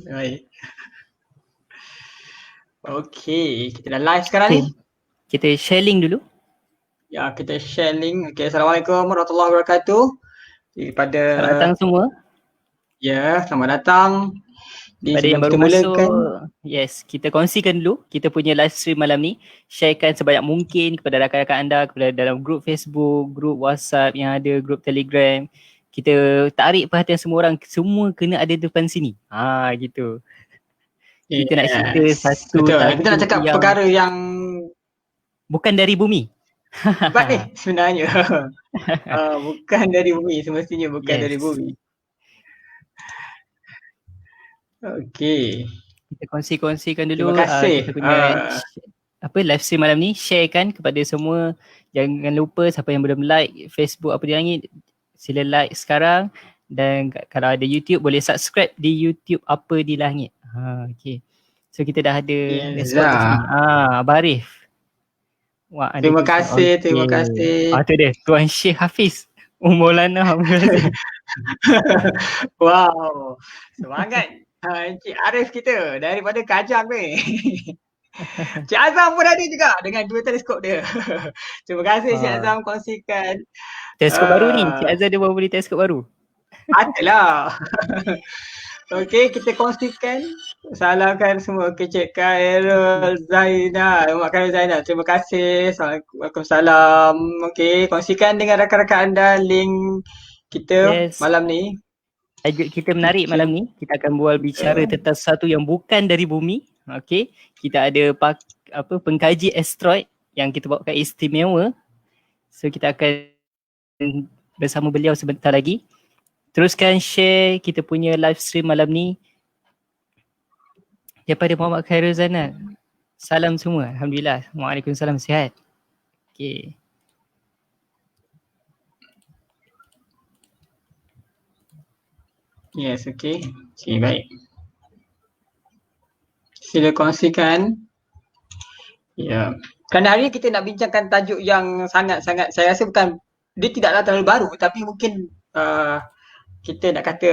Baik. Okey, kita dah live sekarang Okay. ni. Kita share link dulu. Ya, kita share link. Okey, Assalamualaikum warahmatullahi wabarakatuh. Daripada Selamat datang semua. ya, selamat datang. Pada yang Sebelum baru kita mulakan, masuk, yes, kita kongsikan dulu kita punya live stream malam ni. Sharekan sebanyak mungkin kepada rakan-rakan anda, kepada dalam grup Facebook, grup WhatsApp yang ada, grup Telegram. Kita tarik perhatian semua orang, semua kena ada depan sini. Gitu. Kita nak cerita yes, satu betul. Kita nak tajuk cakap yang perkara yang bukan dari bumi. hebat ni sebenarnya. Bukan dari bumi, semestinya bukan dari Yes. bumi. Okey. Kita kongsikan Terima dulu kasih. kita punya live stream malam ni, sharekan kepada semua. Jangan lupa siapa yang belum like Facebook Apa Di Langit, sila like sekarang, dan kalau ada YouTube boleh subscribe di YouTube Apa Di Langit. Okay. So kita dah ada respon kat sini. Abang Arif. Terima kasih, terima kasih. Tu dia, Tuan Syekh Hafiz Maulana Abdul Razak. Wow, semangat Encik Arif kita daripada Kajang ni. Cik Azam pun ada juga dengan dua teleskop dia. Terima kasih Cik Azam kongsikan. Teleskop baru ni, Cik Azam dia baru beli teleskop baru. Adalah. Okey, kita kongsikan. Salahkan semua. Okey, Cik Khairul Zainal. Mak Khairul Zainal. Terima kasih. Waalaikumsalam. Okey, kongsikan dengan rakan-rakan anda link kita malam ni. Tajuk kita menarik malam ni. Kita akan bicara tentang sesuatu yang bukan dari bumi. Okey. Kita ada pengkaji asteroid yang kita bawakan istimewa. So kita akan bersama beliau sebentar lagi. Teruskan share kita punya live stream malam ni daripada Muhammad Khairul Zainal. Salam semua. Alhamdulillah. Waalaikumsalam, sihat. Okay. Yes, okay. Okay, baik. Sila kongsikan. Ya. Kerana hari ini kita nak bincangkan tajuk yang sangat-sangat, saya rasa bukan, dia tidaklah terlalu baru, tapi mungkin kita nak kata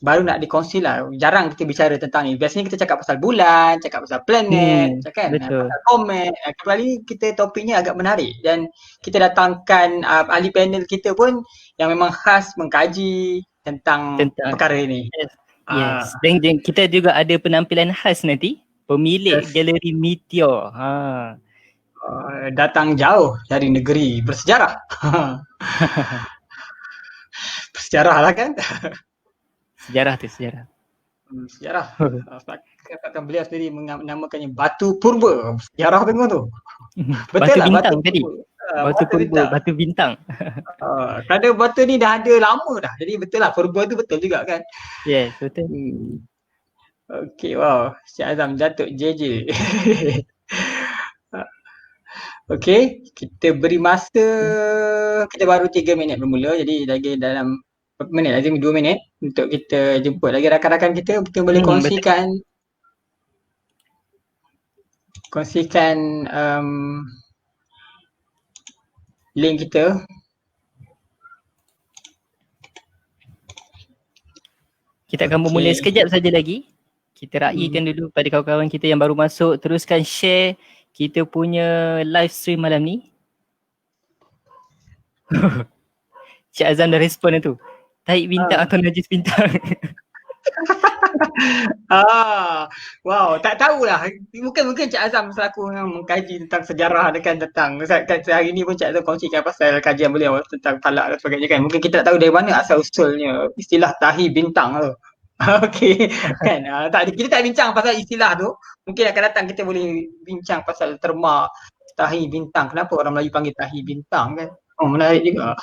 baru nak dikongsi lah. Jarang kita bicara tentang ni. Biasanya kita cakap pasal bulan, cakap pasal planet, pasal komet. Kali ni kita topiknya agak menarik dan kita datangkan ahli panel kita pun yang memang khas mengkaji tentang perkara ini. Yes. Dan kita juga ada penampilan khas nanti. Pemilik galeri Meteor. Datang jauh dari negeri bersejarah. Bersejarah lah kan? Sejarah tu, sejarah. Sejarah. Katakan beliau sendiri menamakannya Batu Purba. Sejarah tengok tu. Betul lah, bintang tadi. Batu Purba, batu bintang. Kerana batu ni dah ada lama dah. Jadi betul lah, Purba tu betul juga kan? Yes, betul. Okay, wow. Syekh Azam Datuk JJ. Okay, kita beri masa, kita baru 3 minit bermula, jadi lagi dalam berapa minit, lagi 2 minit untuk kita jemput lagi rakan-rakan kita. Kita boleh kongsikan link kita. Kita akan bermula sekejap saja lagi. Kita raikan dulu pada kawan-kawan kita yang baru masuk. Teruskan share kita punya live stream malam ni. Cik Azam dah respon tu. Taib bintang atau najis bintang. Wow, tak tahulah. Mungkin Cik Azam selaku yang mengkaji tentang sejarah tentang hari ni pun Cik Azam kongsikan pasal kajian beliau tentang falak dan sebagainya kan. Mungkin kita tak tahu dari mana asal usulnya istilah tahi bintang tu. Okey, kan. Kita tak bincang pasal istilah tu. Mungkin akan datang kita boleh bincang pasal terma tahi bintang. Kenapa orang Melayu panggil tahi bintang kan? Menarik juga.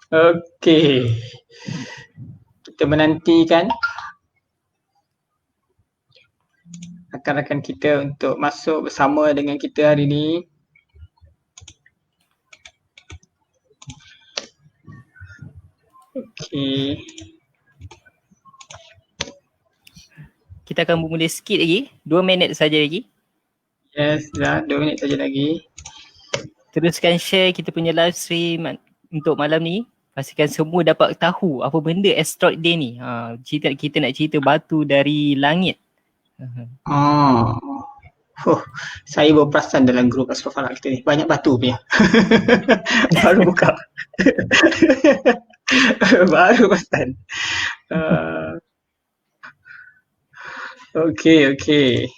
Okey. Kita menantikan rakan-rakan kita untuk masuk bersama dengan kita hari ini. Okey. Kita akan bermula sikit lagi. 2 minit saja lagi. Yes, dah 2 minit saja lagi. Teruskan share kita punya live stream untuk malam ni. pastikan semua dapat tahu apa benda asteroid day ni. Kita nak cerita batu dari langit. Oh. Saya baru perasan dalam grup Astrofalak kita ni banyak batu punya. Baru buka. Baru perasan. Okey.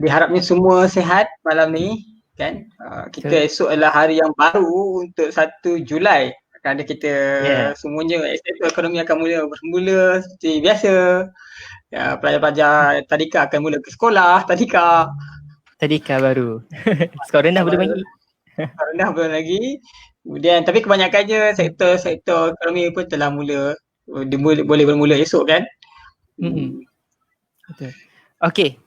Diharapnya semua sihat malam ni kan. Kita esok adalah hari yang baru untuk 1 Julai. Kerana kita semuanya ekonomi akan mula bermula seperti biasa. Pelajar-pelajar tadika akan mula ke sekolah Tadika baru. Sekolah rendah belum lagi. Sekolah rendah belum lagi. Kemudian tapi kebanyakannya sektor ekonomi pun telah mula. Dia boleh bermula esok kan. Betul. Okey.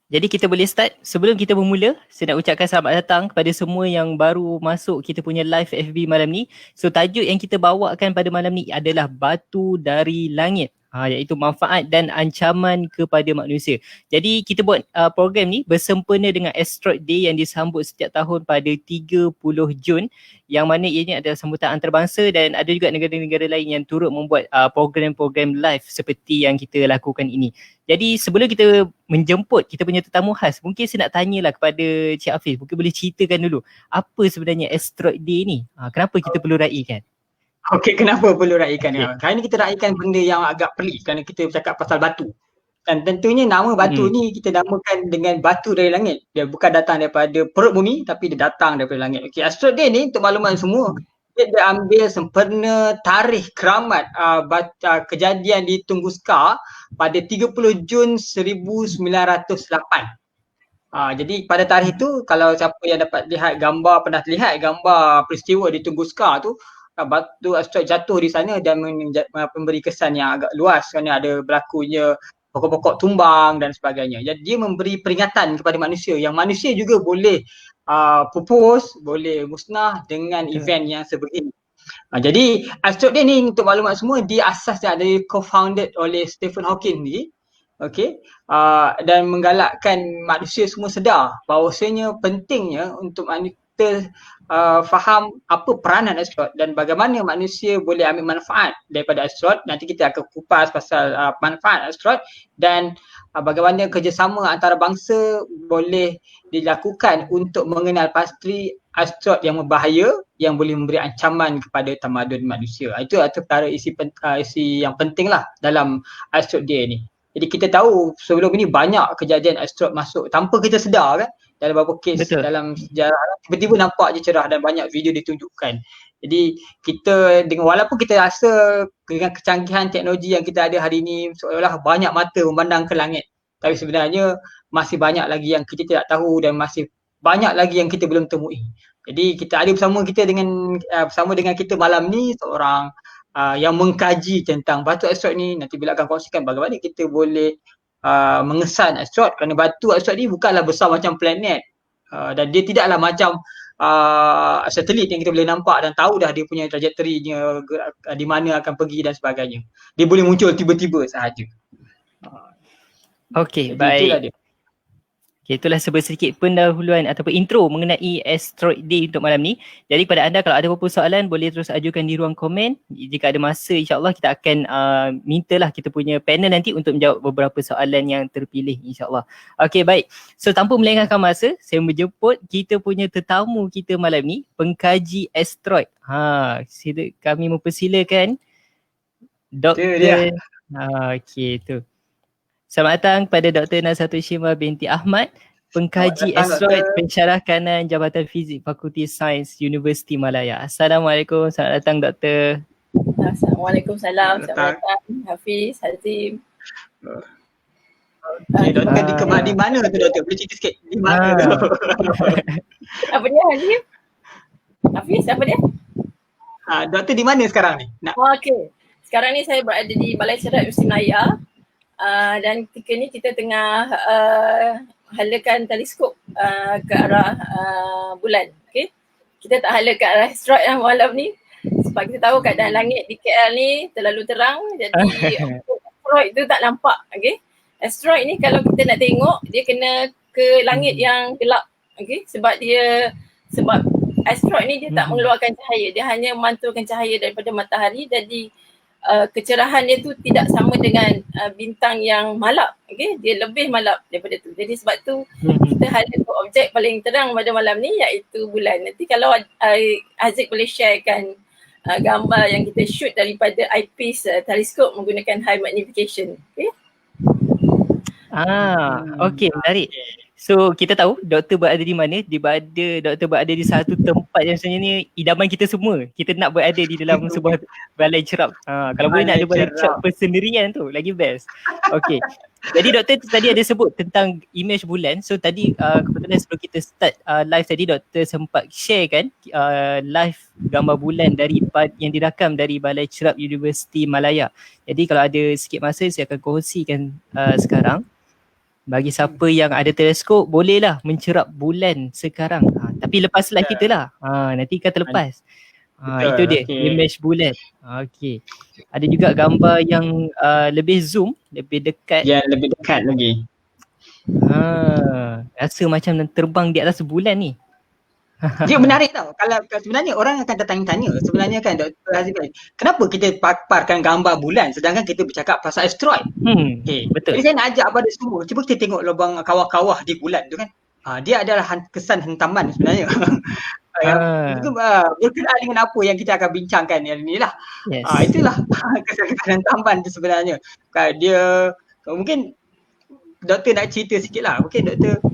Jadi kita boleh start. Sebelum kita bermula, saya nak ucapkan selamat datang kepada semua yang baru masuk kita punya live FB malam ni. So tajuk yang kita bawakan pada malam ni adalah batu dari langit. Iaitu manfaat dan ancaman kepada manusia. Jadi kita buat program ni bersempena dengan Asteroid Day yang disambut setiap tahun pada 30 Jun, yang mana ianya adalah sambutan antarabangsa, dan ada juga negara-negara lain yang turut membuat program-program live seperti yang kita lakukan ini. Jadi sebelum kita menjemput kita punya tetamu khas, mungkin saya nak tanyalah kepada Cik Hafiz, mungkin boleh ceritakan dulu apa sebenarnya Asteroid Day ni? Kenapa kita perlu raikan? Okey, kenapa perlu raikan? Kali ni kita raikan benda yang agak pelik kerana kita bercakap pasal batu. Dan tentunya nama batu ni kita namakan dengan batu dari langit. Dia bukan datang daripada perut bumi tapi dia datang daripada langit. Okey, Asteroid Day ni untuk makluman semua, dia ambil sempena tarikh keramat kejadian di Tunguska pada 30 Jun 1908. Jadi pada tarikh itu, kalau siapa yang dapat lihat gambar, pernah lihat gambar peristiwa di Tunguska tu, batu asteroid jatuh di sana dan memberi kesan yang agak luas kerana ada berlakunya pokok-pokok tumbang dan sebagainya. Jadi dia memberi peringatan kepada manusia yang manusia juga boleh pupus, boleh musnah dengan event yang sebegini. Jadi Asteroid Day ni untuk maklumat semua, dia asas dan ada co-founded oleh Stephen Hawking ni. Okey, dan menggalakkan manusia semua sedar bahawasanya pentingnya untuk kita faham apa peranan asteroid dan bagaimana manusia boleh ambil manfaat daripada asteroid. Nanti kita akan kupas pasal manfaat asteroid dan bagaimana kerjasama antarabangsa boleh dilakukan untuk mengenal pasti asteroid yang berbahaya yang boleh memberi ancaman kepada tamadun manusia. Itu antara isi yang penting lah dalam Asteroid Day ni. Jadi kita tahu sebelum ini banyak kejadian asteroid masuk tanpa kita sedar kan. Dalam beberapa kes dalam sejarah tiba-tiba nampak je cerah dan banyak video ditunjukkan. Jadi kita dengan walaupun kita rasa dengan kecanggihan teknologi yang kita ada hari ini seolah-olah banyak mata memandang ke langit, tapi sebenarnya masih banyak lagi yang kita tidak tahu dan masih banyak lagi yang kita belum temui. Jadi kita ada bersama dengan kita malam ni seorang yang mengkaji tentang batu asteroid ni. Nanti bila akan kongsikan bagaimana kita boleh mengesan asteroid, kerana batu asteroid ni bukanlah besar macam planet dan dia tidaklah macam satelit yang kita boleh nampak dan tahu dah dia punya trajektorinya, di mana akan pergi dan sebagainya. Dia boleh muncul tiba-tiba sahaja. Okey, baik. Okay, itulah sedikit pendahuluan ataupun intro mengenai Asteroid Day untuk malam ni. Jadi pada anda kalau ada beberapa soalan boleh terus ajukan di ruang komen. Jika ada masa insyaAllah kita akan mintalah kita punya panel nanti untuk menjawab beberapa soalan yang terpilih insyaAllah. Okay, baik. So tanpa melengahkan masa, saya menjemput kita punya tetamu kita malam ni, pengkaji asteroid. Kami mempersilakan Dr. Okay, tu. Selamat datang kepada Dr. Nazhatul Shimah binti Ahmad, pengkaji asteroid pensyarah kanan Jabatan Fizik Fakulti Sains Universiti Malaya. Assalamualaikum, selamat datang Doktor. Assalamualaikum, selamat datang Hafiz, Hazim. Okay, Doktor di mana tu Doktor? Boleh cerita sikit di mana tu? Apa dia Hazim? Hafiz, apa dia? Doktor di mana sekarang ni? Okey, sekarang ni saya berada di Balai Serat Universiti Malaya. Dan ketika ni kita tengah halakan teleskop ke arah bulan. Okay? Kita tak hala ke arah asteroid malam ni. Sebab kita tahu keadaan langit di KL ni terlalu terang, jadi asteroid tu tak nampak. Okay. Asteroid ni kalau kita nak tengok, dia kena ke langit yang gelap. Okay. Sebab asteroid ni dia tak mengeluarkan cahaya, dia hanya memantulkan cahaya daripada matahari, jadi kecerahan dia tu tidak sama dengan bintang yang malap. Okay? Dia lebih malap daripada tu. Jadi sebab tu kita ada objek paling terang pada malam ni iaitu bulan. Nanti kalau Haziq boleh sharekan gambar yang kita shoot daripada eyepiece teleskop menggunakan high magnification. Okay? Okay, menarik. So kita tahu doktor berada di mana? Doktor berada di satu tempat yang sebenarnya idaman kita semua. Kita nak berada di dalam sebuah balai cerap. Kalau boleh nak ada balai cerap persendirian tu, lagi best. Okay. Jadi doktor tadi ada sebut tentang image bulan. So tadi kebetulan sebelum kita start live tadi, doktor sempat share kan live gambar bulan yang dirakam dari Balai Cerap Universiti Malaya. Jadi kalau ada sikit masa saya akan kongsikan sekarang. Bagi siapa yang ada teleskop, bolehlah mencerap bulan sekarang. Tapi lepas slide kita lah. Nanti kan terlepas. Itu dia, image bulan. Okay. Ada juga gambar yang lebih zoom, lebih dekat. Ya, lebih dekat lagi. Rasa macam terbang di atas bulan ni. Dia menarik tau. Kalau sebenarnya orang akan tanya sebenarnya kan Dr. Haziq, kenapa kita paparkan gambar bulan sedangkan kita bercakap pasal asteroid? Okay, betul. Jadi saya nak ajak pada semua, cuba kita tengok lubang kawah-kawah di bulan tu kan. Dia adalah kesan hentaman sebenarnya. Itu berkenaan dengan apa yang kita akan bincangkan hari ni lah. Yes. Itulah kesan hentaman tu sebenarnya. Dia mungkin doktor nak cerita sikit lah. Mungkin doktor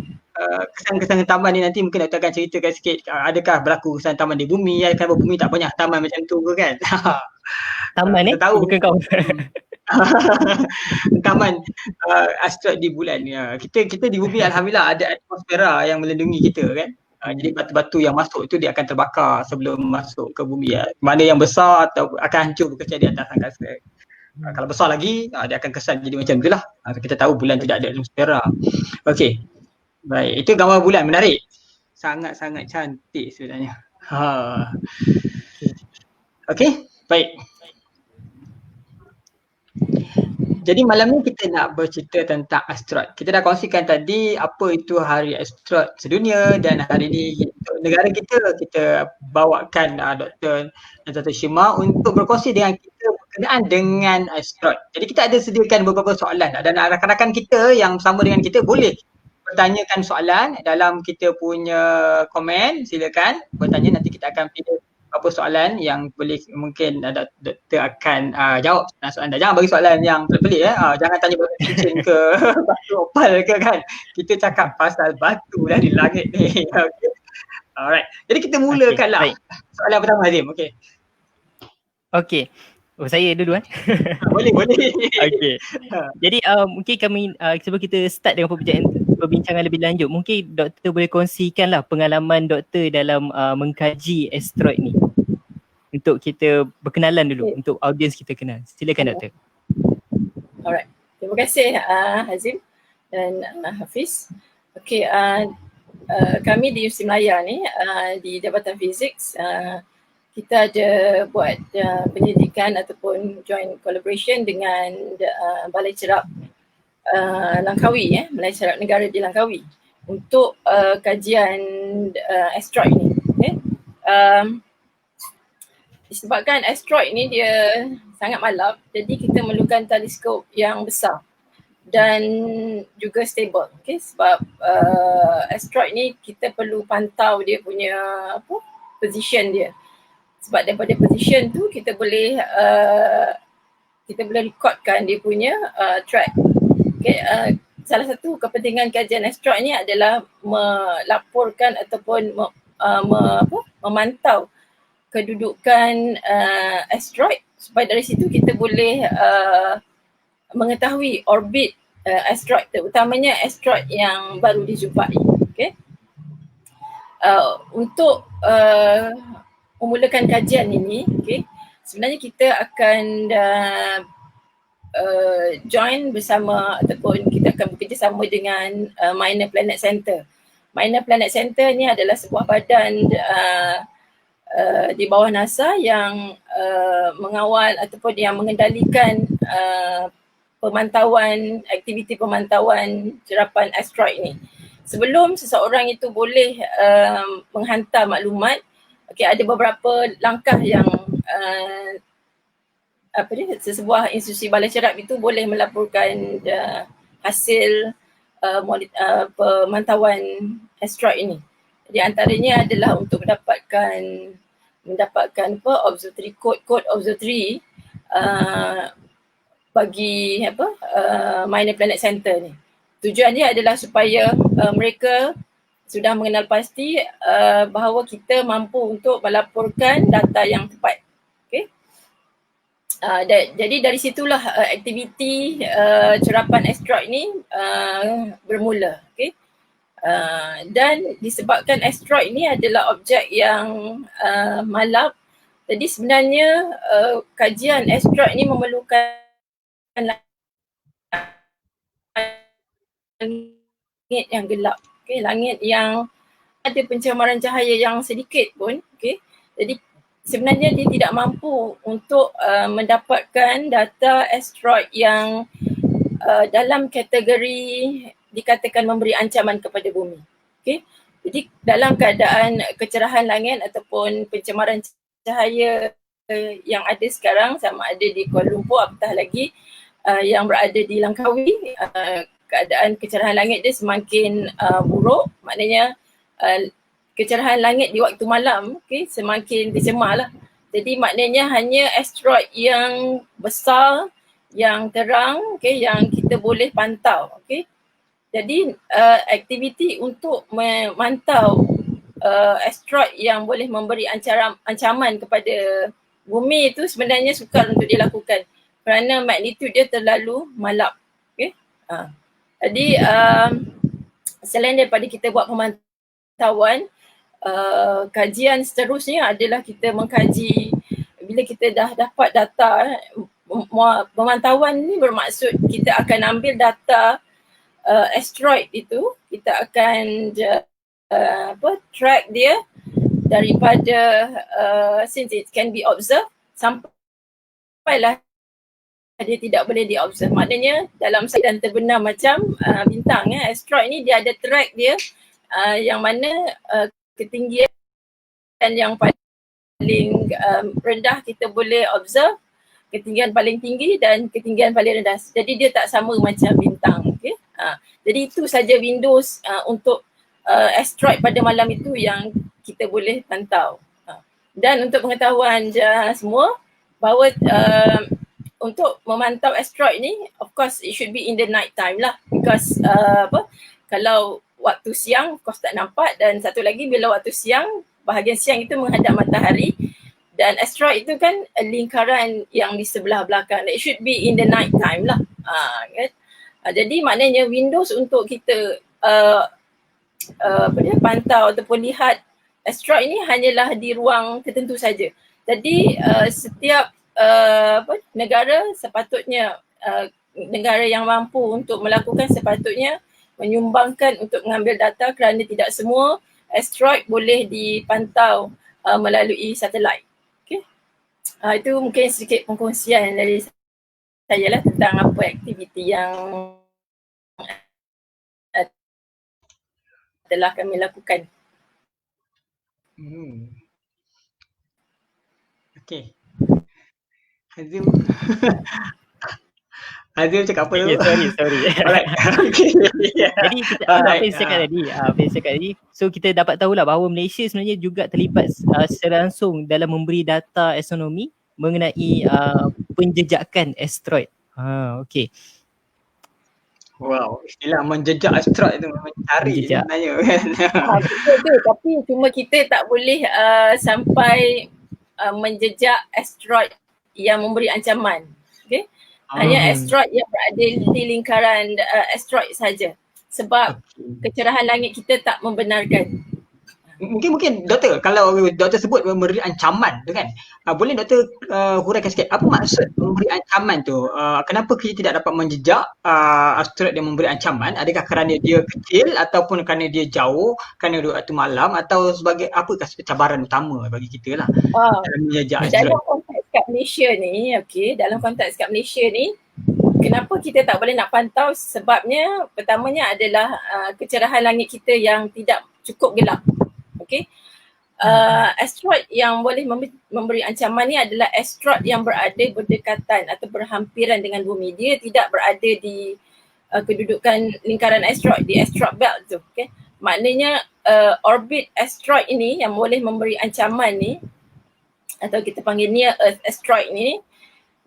kesan-kesan hentaman ni nanti mungkin doktor akan ceritakan sikit. Adakah berlaku kesan hentaman di bumi? Kenapa bumi tak banyak hentaman macam tu ke kan? Taman tahu. Bukan kau. Hentaman asteroid di bulan. Kita di bumi alhamdulillah ada atmosfera yang melindungi kita kan. Jadi batu-batu yang masuk itu dia akan terbakar sebelum masuk ke bumi. Mana yang besar atau akan hancur berkecil di atas angkasa. Kalau besar lagi dia akan kesan jadi macam itulah. Kita tahu bulan tidak ada atmosfera. Okey. Baik, itu gambar bulan menarik. Sangat-sangat cantik sebenarnya. Okey, baik. Jadi malam ni kita nak bercerita tentang asteroid. Kita dah kongsikan tadi apa itu hari asteroid sedunia dan hari ni negara kita bawakan Dr. Shima untuk berkongsi dengan kita berkenaan dengan asteroid. Jadi kita ada sediakan beberapa soalan dan rakan-rakan kita yang bersama dengan kita boleh bertanyakan soalan dalam kita punya komen. Silakan bertanya, nanti kita akan pilih apa soalan yang boleh mungkin doktor akan jawab soalan anda. Jangan bagi soalan yang pelik jangan tanya pasal cincin ke batu opal ke kan. Kita cakap pasal batu dari langit ni. Okay. Alright. Jadi kita mulakanlah. Soalan pertama Azim. Okay. Oh, saya dulu Boleh. Okay. Jadi mungkin kami sebelum kita start dengan perbincangan lebih lanjut, mungkin doktor boleh kongsikanlah pengalaman doktor dalam mengkaji asteroid ni. Untuk kita berkenalan dulu, untuk audiens kita kenal. Silakan doktor. Alright. Terima kasih Hazim dan Hafiz. Okay, kami di Universiti Malaya ni di Jabatan Fizik kita ada buat penyidikan ataupun joint collaboration dengan Balai Cerap Langkawi, Balai Cerap Negara di Langkawi untuk kajian asteroid ni. Okay. Disebabkan asteroid ni dia sangat malap, jadi kita memerlukan teleskop yang besar dan juga stable. Okay. Sebab asteroid ni kita perlu pantau dia punya position dia. Sebab daripada position tu kita boleh rekodkan dia punya track. Okay, salah satu kepentingan kajian asteroid ni adalah melaporkan ataupun memantau kedudukan asteroid supaya dari situ kita boleh mengetahui orbit asteroid, terutamanya asteroid yang baru dijumpai. Okay. Untuk memulakan kajian ini, okay, sebenarnya kita akan join bersama ataupun kita akan bekerjasama dengan Minor Planet Center. Minor Planet Center ni adalah sebuah badan di bawah NASA yang mengawal ataupun yang mengendalikan pemantauan, aktiviti pemantauan jerapan asteroid ni. Sebelum seseorang itu boleh menghantar maklumat, ada beberapa langkah yang sesebuah institusi balai cerap itu boleh melaporkan hasil pemantauan asteroid ini. Di antaranya adalah untuk mendapatkan observatory code observatory bagi minor planet center ni. Tujuannya adalah supaya mereka sudah mengenal pasti bahawa kita mampu untuk melaporkan data yang tepat. Okay? Jadi dari situlah aktiviti cerapan asteroid ni bermula. Okay? Dan disebabkan asteroid ni adalah objek yang malap, jadi sebenarnya kajian asteroid ni memerlukan langit yang gelap, langit yang ada pencemaran cahaya yang sedikit pun. Jadi sebenarnya dia tidak mampu untuk mendapatkan data asteroid yang dalam kategori dikatakan memberi ancaman kepada bumi. Jadi dalam keadaan kecerahan langit ataupun pencemaran cahaya yang ada sekarang, sama ada di Kuala Lumpur apatah lagi yang berada di Langkawi, keadaan kecerahan langit dia semakin buruk, maknanya kecerahan langit di waktu malam semakin tercemar lah. Jadi maknanya hanya asteroid yang besar, yang terang, yang kita boleh pantau. Jadi aktiviti untuk memantau asteroid yang boleh memberi ancaman kepada bumi itu sebenarnya sukar untuk dilakukan kerana magnitude dia terlalu malap. Jadi selain daripada kita buat pemantauan, kajian seterusnya adalah kita mengkaji. Bila kita dah dapat data, pemantauan ni bermaksud kita akan ambil data asteroid itu, kita akan track dia daripada since it can be observed sampailah dia tidak boleh diobserve. Maknanya dalam dan terbenam macam bintang, asteroid ni dia ada track dia yang mana ketinggian yang paling rendah kita boleh observe, ketinggian paling tinggi dan ketinggian paling rendah. Jadi dia tak sama macam bintang. Jadi itu saja windows untuk asteroid pada malam itu yang kita boleh pantau. Dan untuk pengetahuan semua bahawa untuk memantau asteroid ni, of course it should be in the night time lah, because kalau waktu siang of course tak nampak, dan satu lagi bila waktu siang, bahagian siang itu menghadap matahari dan asteroid itu kan lingkaran yang di sebelah belakang. It should be in the night time lah. Jadi maknanya windows untuk kita pantau ataupun lihat asteroid ini hanyalah di ruang tertentu saja. Jadi setiap negara sepatutnya, negara yang mampu untuk melakukan sepatutnya menyumbangkan untuk mengambil data, kerana tidak semua asteroid boleh dipantau melalui satelit. Itu mungkin sedikit pengkongsian dari saya lah tentang apa aktiviti yang telah kami lakukan. Okay. Hazim cakap apa tu? Sorry. Alright. Jadi kita apa yang saya cakap tadi, so kita dapat tahulah bahawa Malaysia sebenarnya juga terlibat secara langsung dalam memberi data astronomi mengenai penjejakan asteroid. Okay. Wow, istilah menjejak asteroid tu memang cari sebenarnya kan. Betul, tapi cuma kita tak boleh sampai menjejak asteroid yang memberi ancaman. Hanya asteroid yang berada di lingkaran asteroid saja, sebab kecerahan langit kita tak membenarkan. Mungkin doktor, kalau doktor sebut memberi ancaman tu kan, boleh doktor huraikan sikit apa maksud memberi ancaman tu? Kenapa kita tidak dapat menjejak asteroid yang memberi ancaman? Adakah kerana dia kecil ataupun kerana dia jauh, kerana waktu malam, atau sebagai apakah cabaran utama bagi kita lah dalam menjejak asteroid? Dalam konteks kat Malaysia ni, dalam konteks kat Malaysia ni, kenapa kita tak boleh nak pantau? Sebabnya pertamanya adalah kecerahan langit kita yang tidak cukup gelap. Asteroid yang boleh memberi ancaman ni adalah asteroid yang berada berdekatan atau berhampiran dengan bumi. Dia tidak berada di kedudukan lingkaran asteroid, di asteroid belt tu. Maknanya orbit asteroid ini yang boleh memberi ancaman ni, atau kita panggil near earth asteroid ni,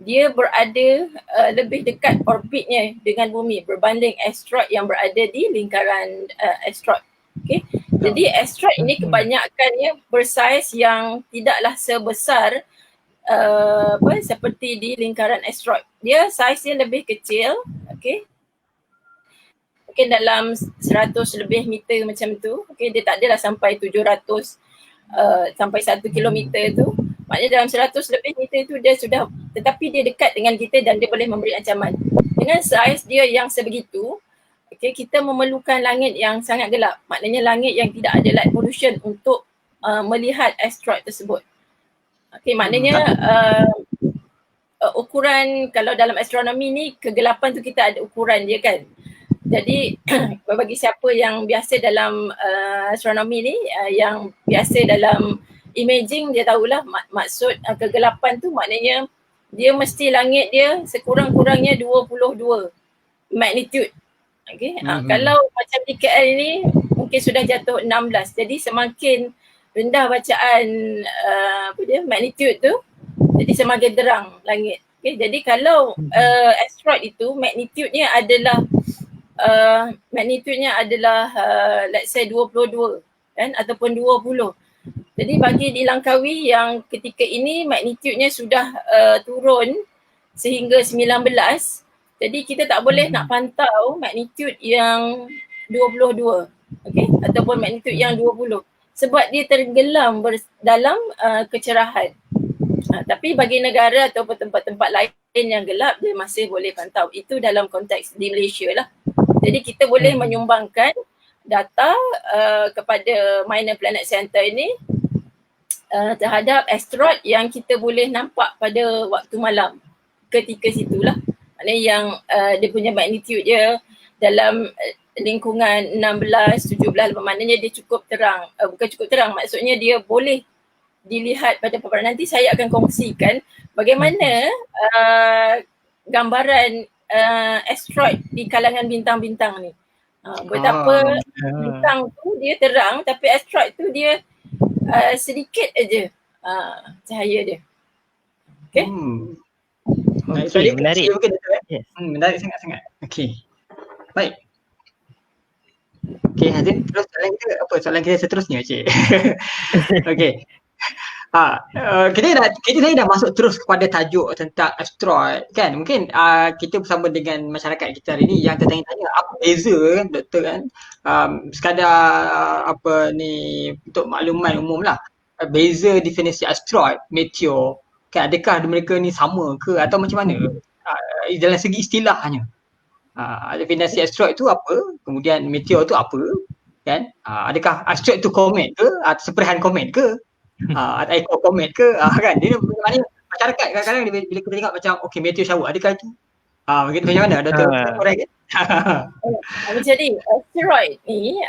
dia berada lebih dekat orbitnya dengan bumi berbanding asteroid yang berada di lingkaran asteroid. Jadi asteroid ini kebanyakannya bersaiz yang tidaklah sebesar seperti di lingkaran asteroid. Dia saiznya lebih kecil, mungkin dalam 100 lebih meter macam tu. Dia tak adalah sampai 700 sampai 1 kilometer tu. Maknanya dalam 100 lebih meter tu dia sudah, tetapi dia dekat dengan kita dan dia boleh memberi ancaman. Dengan saiz dia yang sebegitu, kita memerlukan langit yang sangat gelap. Maknanya langit yang tidak ada light pollution untuk melihat asteroid tersebut. Maknanya ukuran, kalau dalam astronomi ni, kegelapan tu kita ada ukuran dia kan. Jadi bagi siapa yang biasa dalam astronomi ni, yang biasa dalam imaging, dia tahulah maksud kegelapan tu maknanya dia mesti langit dia sekurang-kurangnya 22 magnitude. Kalau macam di KL ni mungkin sudah jatuh 16. Jadi semakin rendah bacaan magnitude tu, jadi semakin terang langit. Jadi kalau asteroid itu magnitude-nya adalah let's say 22 kan, ataupun 20. Jadi bagi di Langkawi yang ketika ini magnitude-nya sudah turun sehingga 19, jadi kita tak boleh nak pantau magnitude yang 22, ataupun magnitude yang 20 sebab dia tenggelam dalam kecerahan. Tapi bagi negara ataupun tempat-tempat lain yang gelap, dia masih boleh pantau. Itu dalam konteks di Malaysia lah. Jadi kita boleh menyumbangkan data kepada Minor Planet Center ini terhadap asteroid yang kita boleh nampak pada waktu malam ketika situlah. Maknanya yang dia punya magnitude dia dalam lingkungan 16, 17, maknanya dia cukup terang. Bukan cukup terang, maksudnya dia boleh dilihat pada paparan. Nanti saya akan kongsikan bagaimana gambaran asteroid di kalangan bintang-bintang ni. Betapa bintang tu dia terang tapi asteroid tu dia sedikit aja cahaya dia. Menarik. Menarik sangat-sangat. Baik. Hazin, terus soalan kita apa? Soalan kita seterusnya, Cik. Saya dah masuk terus kepada tajuk tentang asteroid kan. Mungkin kita bersama dengan masyarakat kita hari ni yang tertanya-tanya apa beza kan doktor kan. Sekadar untuk makluman umum lah. Beza definisi asteroid, meteor kan, adakah mereka ni sama ke atau macam mana? Dalam segi istilahnya. Definisi asteroid tu apa? Kemudian meteor tu apa? Kan? Adakah asteroid tu komet ke atau seperihan komet ke? Atau ekor komet ke? Kan? Dia maknanya masyarakat kadang-kadang bila kita tengok macam meteor shower, adakah itu? Begitu macam mana? Doktor korek kan? Jadi asteroid ni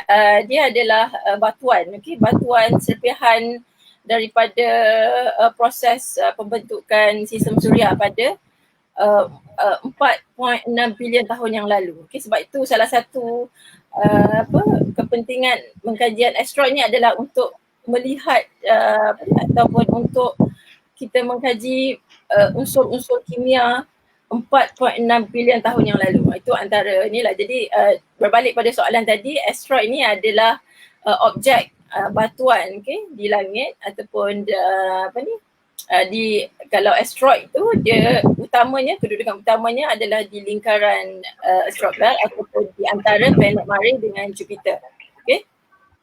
dia adalah batuan, batuan serpihan daripada proses pembentukan sistem suria pada 4.6 bilion tahun yang lalu. Sebab itu salah satu kepentingan mengkajian asteroid ni adalah untuk melihat ataupun untuk kita mengkaji unsur-unsur kimia 4.6 bilion tahun yang lalu. Itu antara inilah. Jadi berbalik pada soalan tadi, asteroid ni adalah objek batuan di langit ataupun kalau asteroid tu dia kedudukan utamanya adalah di lingkaran asteroid belt ataupun di antara planet Mars dengan Jupiter.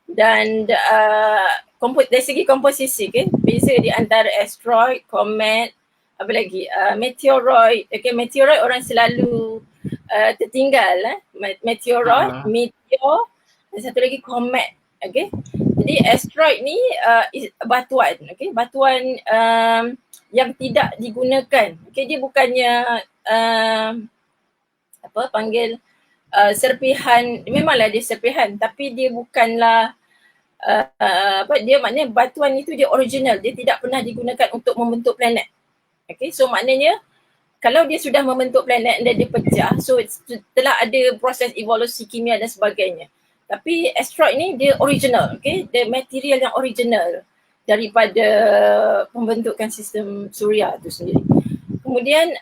Dan dari segi komposisi, okay, beza di antara asteroid, comet, apa lagi, meteoroid. Okay, meteoroid orang selalu tertinggal. Meteoroid, meteor, dan satu lagi comet. Okay, jadi asteroid ni batuan, okay, batuan yang tidak digunakan. Okay, dia bukannya serpihan, memanglah dia serpihan, tapi dia bukanlah dia maknanya batuan itu dia original, dia tidak pernah digunakan untuk membentuk planet. Okay, so maknanya kalau dia sudah membentuk planet dan dia pecah, so telah ada proses evolusi kimia dan sebagainya. Tapi asteroid ni dia original, okay, dia material yang original daripada pembentukan sistem suria itu sendiri. Kemudian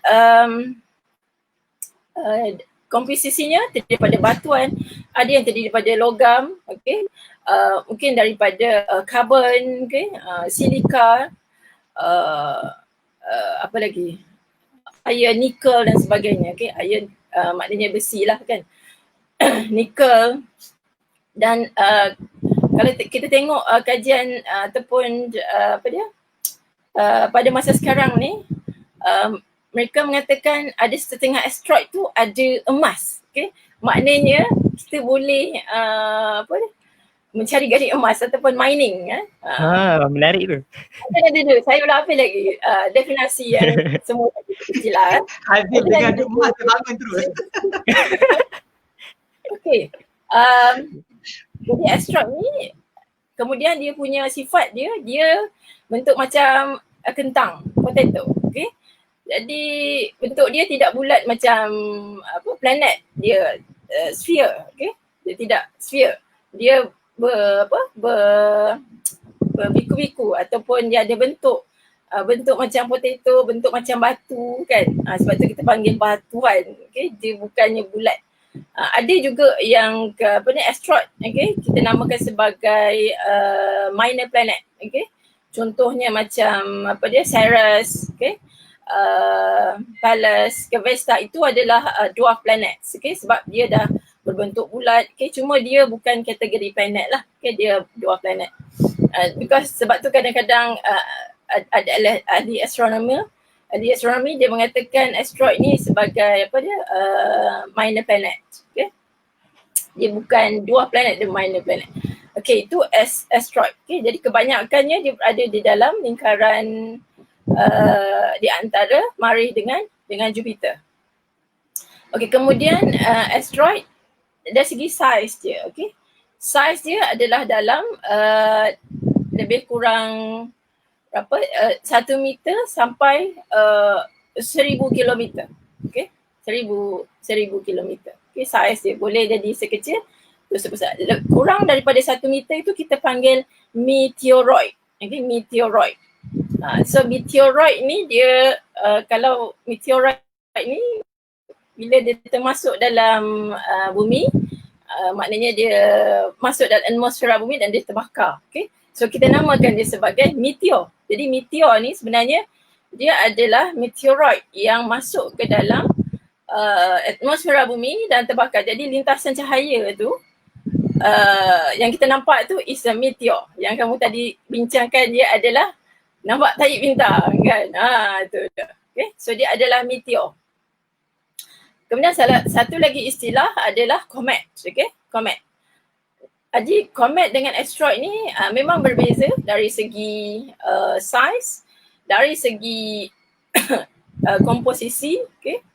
komposisinya terdiri daripada batuan, ada yang terdiri daripada logam, okay, mungkin daripada karbon, okay, silika, apa lagi, iron, nikel dan sebagainya. Okay, iron maknanya besi lah kan, nikel. Dan kalau kita tengok kajian ataupun pada masa sekarang ni, mereka mengatakan ada setengah asteroid tu ada emas. Okay, maknanya kita boleh mencari gali emas ataupun mining. Menarik tu. Ada. Saya belum apa lagi definisi yang semua kecil lah. Hasil dengan emas dia bangun terus. Okay. Jadi asteroid ni kemudian dia punya sifat dia bentuk macam kentang, potato. Okay. Jadi bentuk dia tidak bulat macam planet, dia sphere. Okay. Dia tidak sphere. Dia berbiku-biku ataupun dia ada bentuk macam potato, bentuk macam batu kan. Sebab tu kita panggil batuan. Okay. Dia bukannya bulat. Ada juga yang asteroid, okay, kita namakan sebagai minor planet. Okay. Contohnya macam Ceres, okay, Pallas, Vesta, itu adalah dwarf planets, okay, sebab dia dah berbentuk bulat, okay, cuma dia bukan kategori planet lah, okay, dia dwarf planet. Because sebab tu kadang-kadang ada ahli astronomi dia mengatakan asteroid ni sebagai minor planet, okay. Dia bukan dwarf planet, dia minor planet. Okay, itu asteroid. Okay, jadi kebanyakannya dia berada di dalam lingkaran di antara Marikh dengan Jupiter. Okay, kemudian asteroid dari segi saiz dia, okay. Saiz dia adalah dalam lebih kurang 1 meter sampai 1000 kilometer. Okay, 1000 kilometer. Okay, saiz dia boleh jadi sekecil atau sebesar. Kurang daripada 1 meter itu kita panggil meteoroid. Okay, meteoroid. So meteoroid ni dia kalau meteoroid ni bila dia termasuk dalam bumi, maknanya dia masuk dalam atmosfera bumi dan dia terbakar. Okay, so kita namakan dia sebagai meteor. Jadi meteor ni sebenarnya dia adalah meteoroid yang masuk ke dalam atmosfera bumi dan terbakar. Jadi lintasan cahaya tu yang kita nampak tu is a meteor. Yang kamu tadi bincangkan dia adalah nampak tahi bintang kan. Itu dia. Okay, so dia adalah meteor. Kemudian satu lagi istilah adalah comet. Okay, comet. Jadi comet dengan asteroid ni memang berbeza dari segi saiz, dari segi komposisi, okay.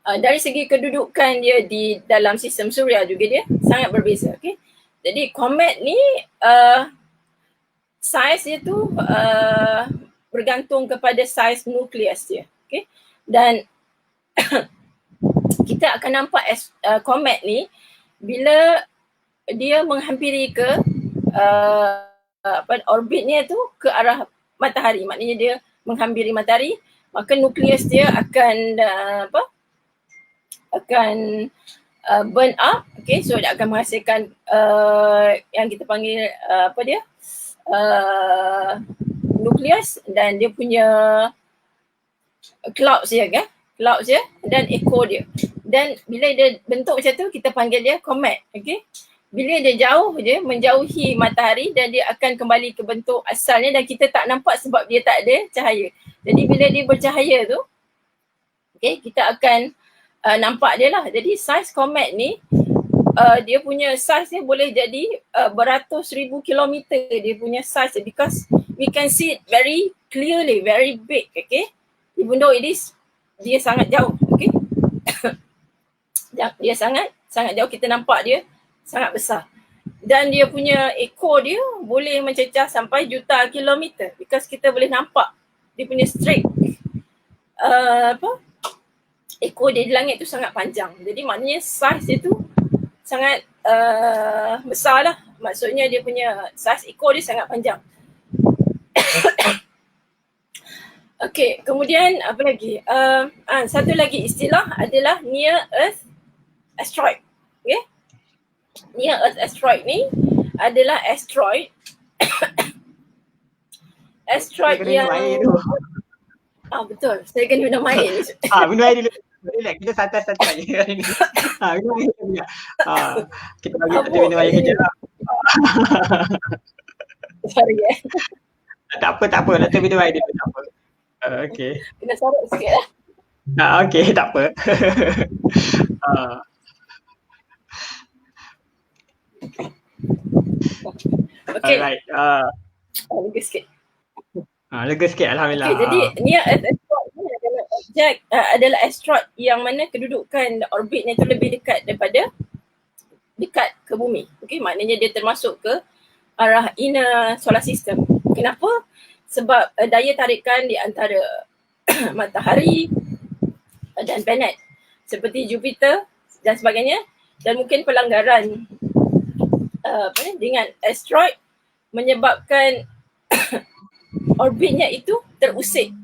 Dari segi kedudukan dia di dalam sistem suria juga dia sangat berbeza. Okay. Jadi comet ni saiz dia tu bergantung kepada saiz nukleus dia. Okay. Dan kita akan nampak comet ni bila dia menghampiri ke orbitnya tu ke arah matahari, maknanya dia menghampiri matahari, maka nukleus dia akan burn up, okay, so dia akan menghasilkan yang kita panggil nukleus, dan dia punya clouds dia kan, clouds dia dan echo dia. Dan bila dia bentuk macam tu kita panggil dia comet, okay. bila dia jauh je, menjauhi matahari dan dia akan kembali ke bentuk asalnya dan kita tak nampak sebab dia tak ada cahaya. Jadi bila dia bercahaya tu, okay, kita akan nampak dia lah. Jadi saiz komet ni, dia punya saiz ni boleh jadi beratus ribu kilometer dia punya saiz because we can see it very clearly, very big, okay. Even though dia sangat jauh, okay. Dia sangat jauh, kita nampak dia sangat besar. Dan dia punya ekor dia boleh mencecah sampai juta kilometer because kita boleh nampak dia punya streak ekor dia di langit tu sangat panjang. Jadi maknanya saiz dia tu sangat besar lah. Maksudnya dia punya saiz ekor dia sangat panjang. Okay, kemudian apa lagi? Satu lagi istilah adalah near earth asteroid. Okay? Near earth asteroid ni adalah asteroid yang betul. Saya kena minum air ni. Minum air dulu. Relax, kita santai-santai je hari ni. Minum air dulu. Kita bagi satu minum air kejap lah. Sorry Tak apa. Nanti minum air dulu, tak apa. Okay. Kena sorok sikit lah. Okay, tak apa. Okay. Alright. Lega sikit. Lega sikit, Alhamdulillah. Okay, jadi near earth asteroid ni adalah objek, adalah asteroid yang mana kedudukan orbitnya tu lebih dekat ke bumi. Okay, maknanya dia termasuk ke arah inner solar system. Kenapa? Sebab daya tarikan di antara matahari dan planet seperti Jupiter dan sebagainya, dan mungkin pelanggaran dengan asteroid menyebabkan orbitnya itu terusik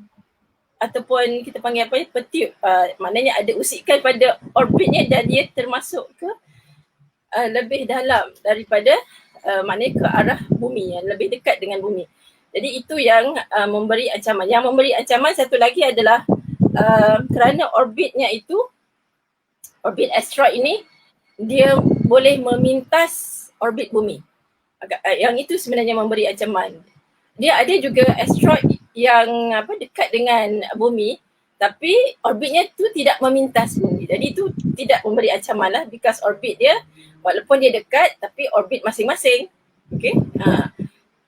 ataupun kita panggil apa, petiut, maknanya ada usikan pada orbitnya dan dia termasuk ke lebih dalam daripada maknanya ke arah bumi, yang lebih dekat dengan bumi. Jadi itu yang memberi ancaman. Yang memberi ancaman satu lagi adalah kerana orbitnya itu, orbit asteroid ini dia boleh memintas orbit bumi. Yang itu sebenarnya memberi ancaman. Dia ada juga asteroid yang dekat dengan bumi tapi orbitnya tu tidak memintas bumi. Jadi itu tidak memberi ancaman lah because orbit dia walaupun dia dekat tapi orbit masing-masing. Okay.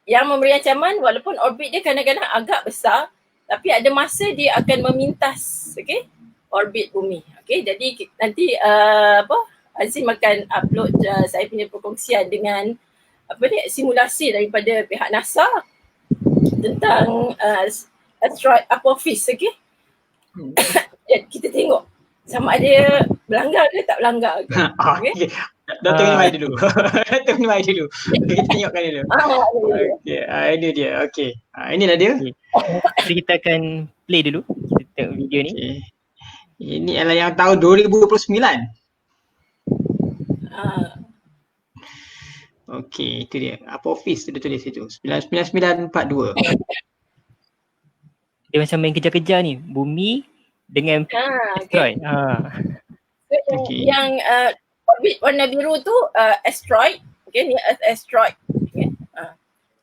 Yang memberi ancaman walaupun orbit dia kadang-kadang agak besar tapi ada masa dia akan memintas, okay, orbit bumi. Okay, jadi nanti Azim akan upload saya punya perkongsian dengan simulasi daripada pihak NASA tentang asteroid Apophis, okay. Kita tengok sama ada berlanggar ke tak berlanggar ke. Okay. Dr. minum air dulu. Dr. minum air dulu. Kita tengokkan dulu. Okay, ini dia. Okay. Inilah dia. Jadi kita akan play dulu. Kita tengok video ni. Okay. Ini adalah yang tahun 2029. Okay, itu dia. Apophis tu dia tulis situ. 99942. Dia macam main kejar-kejar ni. Bumi dengan asteroid. Okay. Yang orbit warna biru tu asteroid, okay, ni earth asteroid. Okay.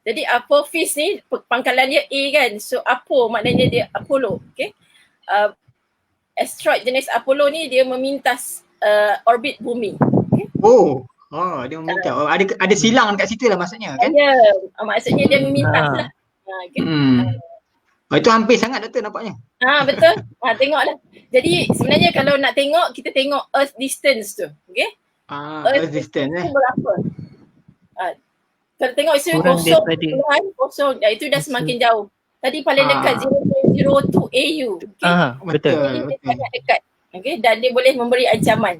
Jadi Apophis ni pangkalan dia A kan. So Apo maknanya dia Apollo, okay. Asteroid jenis Apollo ni dia memintas orbit bumi. Okay. Dia memintas. Ada silang dekat situ lah maksudnya kan? Ya, maksudnya dia memintas lah. Okay. Itu hampir sangat Doktor nampaknya. Betul. Tengoklah. Jadi sebenarnya kalau nak tengok, kita tengok earth distance tu. Okay. Earth distance berapa? Kalau tengok isu kosong, itu dah semakin jauh. Tadi paling dekat 0.02 AU. Okay. Betul. Dia sangat dekat. Okay. Dan dia boleh memberi ancaman.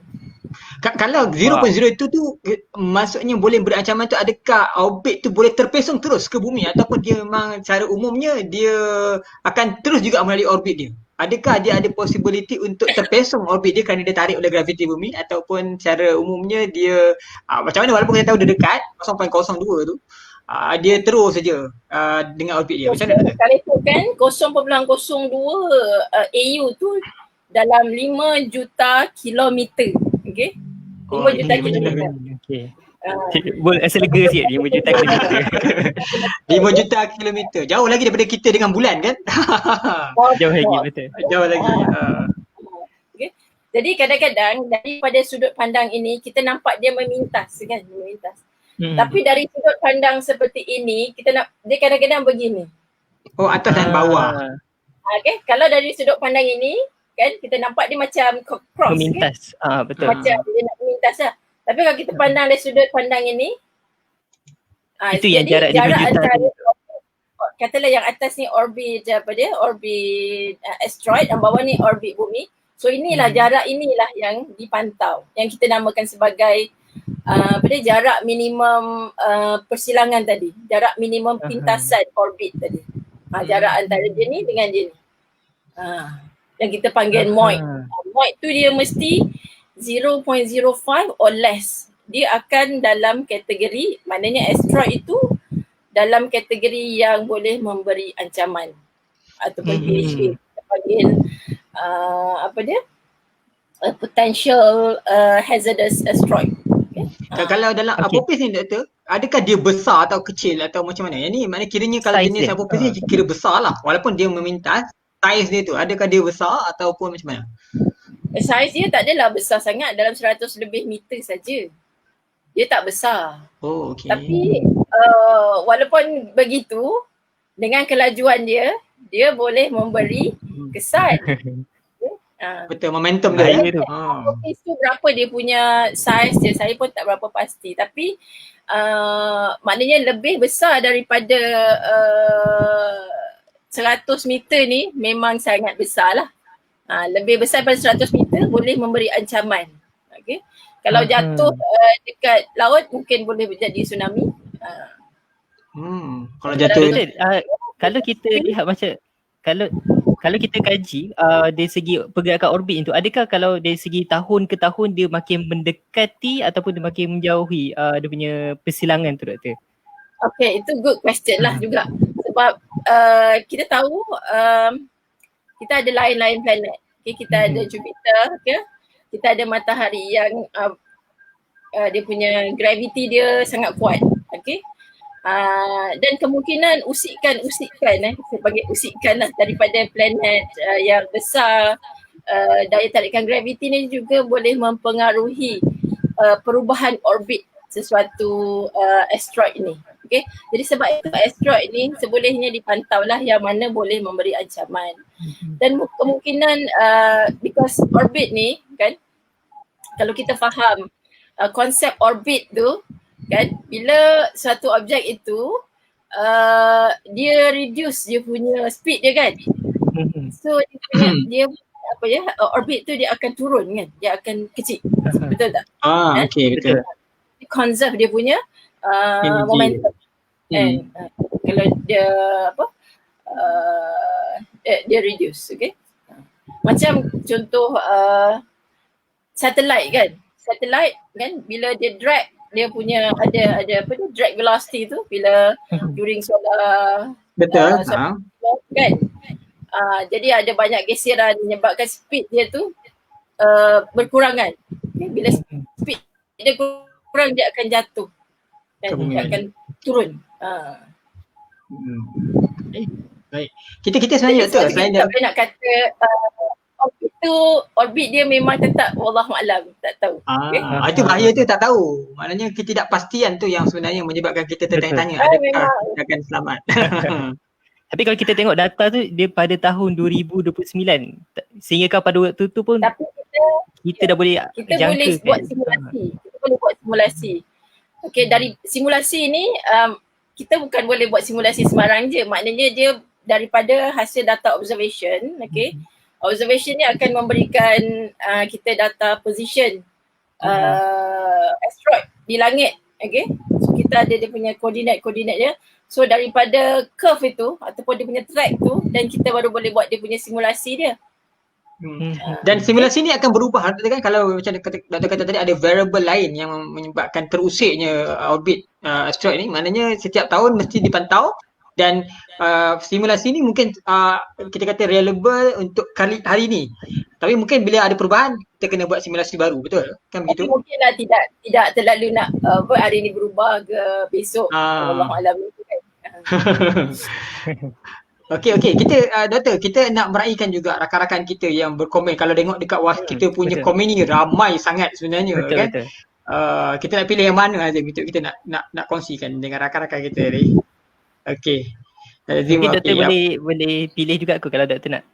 Kalau 0.02 tu maksudnya boleh beri ancaman tu, adakah orbit tu boleh terpesong terus ke bumi ataupun dia memang secara umumnya dia akan terus juga melalui orbit dia? Adakah dia ada possibility untuk terpesong orbit dia kerana dia tarik oleh graviti bumi ataupun secara umumnya dia macam mana walaupun kita tahu dia dekat 0.02 tu dia terus saja dengan orbit dia? Macam mana? Kalau itu kan 0.02 AU tu dalam 5 juta kilometer. Okay. 5 juta kilometer. Boleh asal lega sikit 5 juta kilometer. 5 juta kilometer. Jauh lagi daripada kita dengan bulan kan? Jauh lagi betul. Jauh lagi. Okay. Jadi kadang-kadang daripada sudut pandang ini kita nampak dia memintas kan, memintas. Tapi dari sudut pandang seperti ini dia kadang-kadang begini. Oh, atas dan bawah. Okay, kalau dari sudut pandang ini kan kita nampak dia macam cross. Memintas. Kan? Betul. Macam dia nak memintas lah. Tapi kalau kita pandang dari sudut pandang ini, itu yang jarak 5 juta antara, katalah yang atas ni orbit asteroid, yang bawah ni orbit bumi. So inilah jarak inilah yang dipantau, yang kita namakan sebagai jarak minimum persilangan tadi, jarak minimum pintasan orbit tadi. Jarak antara dia ni dengan dia ni. Yang kita panggil MOID. MOID tu dia mesti 0.05 or less. Dia akan dalam kategori, maknanya asteroid itu dalam kategori yang boleh memberi ancaman ataupun PHA. Kita panggil potential hazardous asteroid. Okay. Kalau dalam Apophis ni doktor, adakah dia besar atau kecil atau macam mana? Yang ni maknanya kiranya kalau size jenis Apophis ni kira besar lah. Walaupun dia memintas, saiz dia tu adakah dia besar ataupun macam mana? Saiz dia tak adalah besar sangat, dalam 100 lebih meter saja. Dia tak besar. Oh, okey. Tapi walaupun begitu, dengan kelajuan dia boleh memberi kesan. Betul, momentum dia. Apophis tu berapa dia punya saiz dia, saya pun tak berapa pasti. Tapi maknanya lebih besar daripada 100 meter ni memang sangat besar lah. Lebih besar daripada 100 meter boleh memberi ancaman. Okay. Kalau jatuh dekat laut mungkin boleh jadi tsunami. Kalau jatuh kalau kita lihat macam kalau kita kaji dari segi pergerakan orbit itu, adakah kalau dari segi tahun ke tahun dia makin mendekati ataupun dia makin menjauhi dia punya persilangan tu doktor? Okay, itu good question lah juga. Sebab kita tahu kita ada lain-lain planet. Okay, kita ada Jupiter, okay? Kita ada matahari yang dia punya gravity dia sangat kuat. Okay? Dan kemungkinan usikan saya panggil usikan lah daripada planet yang besar, daya tarikan gravity ni juga boleh mempengaruhi perubahan orbit sesuatu asteroid ni. Okay? Jadi sebab itu asteroid ni sebolehnya dipantau lah yang mana boleh memberi ancaman. Dan kemungkinan because orbit ni kan, kalau kita faham konsep orbit tu kan, bila satu objek itu dia reduce dia punya speed dia kan. So dia orbit tu dia akan turun kan, dia akan kecil. Betul tak? Okey, betul. Conserve dia punya momentum. Kalau dia dia reduce, okay? Macam contoh satelit kan. Satelit kan bila dia drag, dia punya ada drag velocity tu bila during solar betul kan. Jadi ada banyak geseran menyebabkan speed dia tu berkurangan. Okay? Bila speed dia kurang dia akan jatuh dan dia akan turun. Baik. Kita sebenarnya tu selain tak boleh nak kata orbit dia memang tetap wallahualam, tak tahu. Okay? Itu bahaya tu, tak tahu. Maknanya ketidakpastian tu yang sebenarnya menyebabkan kita tertanya-tanya adakah akan selamat. Tapi kalau kita tengok data tu dia pada tahun 2029 sehingga pada waktu tu pun kita dah boleh kita boleh buat simulasi. Kita boleh buat simulasi. Okey, dari simulasi ni kita bukan boleh buat simulasi sembarang je. Maknanya dia daripada hasil data observation, okey. Observation ni akan memberikan kita data position asteroid di langit, okey. So kita ada dia punya koordinat dia. So daripada curve itu ataupun dia punya track tu, dan kita baru boleh buat dia punya simulasi dia. Dan simulasi ni akan berubah kan, kalau macam doktor kata tadi ada variable lain yang menyebabkan terusiknya orbit asteroid ni, maknanya setiap tahun mesti dipantau. Dan simulasi ni mungkin kita kata reliable untuk hari ni. Tapi mungkin bila ada perubahan, kita kena buat simulasi baru, betul? Kan Tapi begitu? mungkinlah tidak terlalu nak hari ni berubah ke besok. Allah Ah. alam itu kan. Okey, kita Doktor, kita nak meraihkan juga rakan-rakan kita yang berkomen. Kalau tengok dekat kita punya betul. komen ni ramai sangat sebenarnya kan. Betul. Kita nak pilih yang mana Azim untuk kita nak kongsikan dengan rakan-rakan kita ni. Okey. Azim, Mungkin doktor okey. boleh pilih juga aku kalau doktor nak.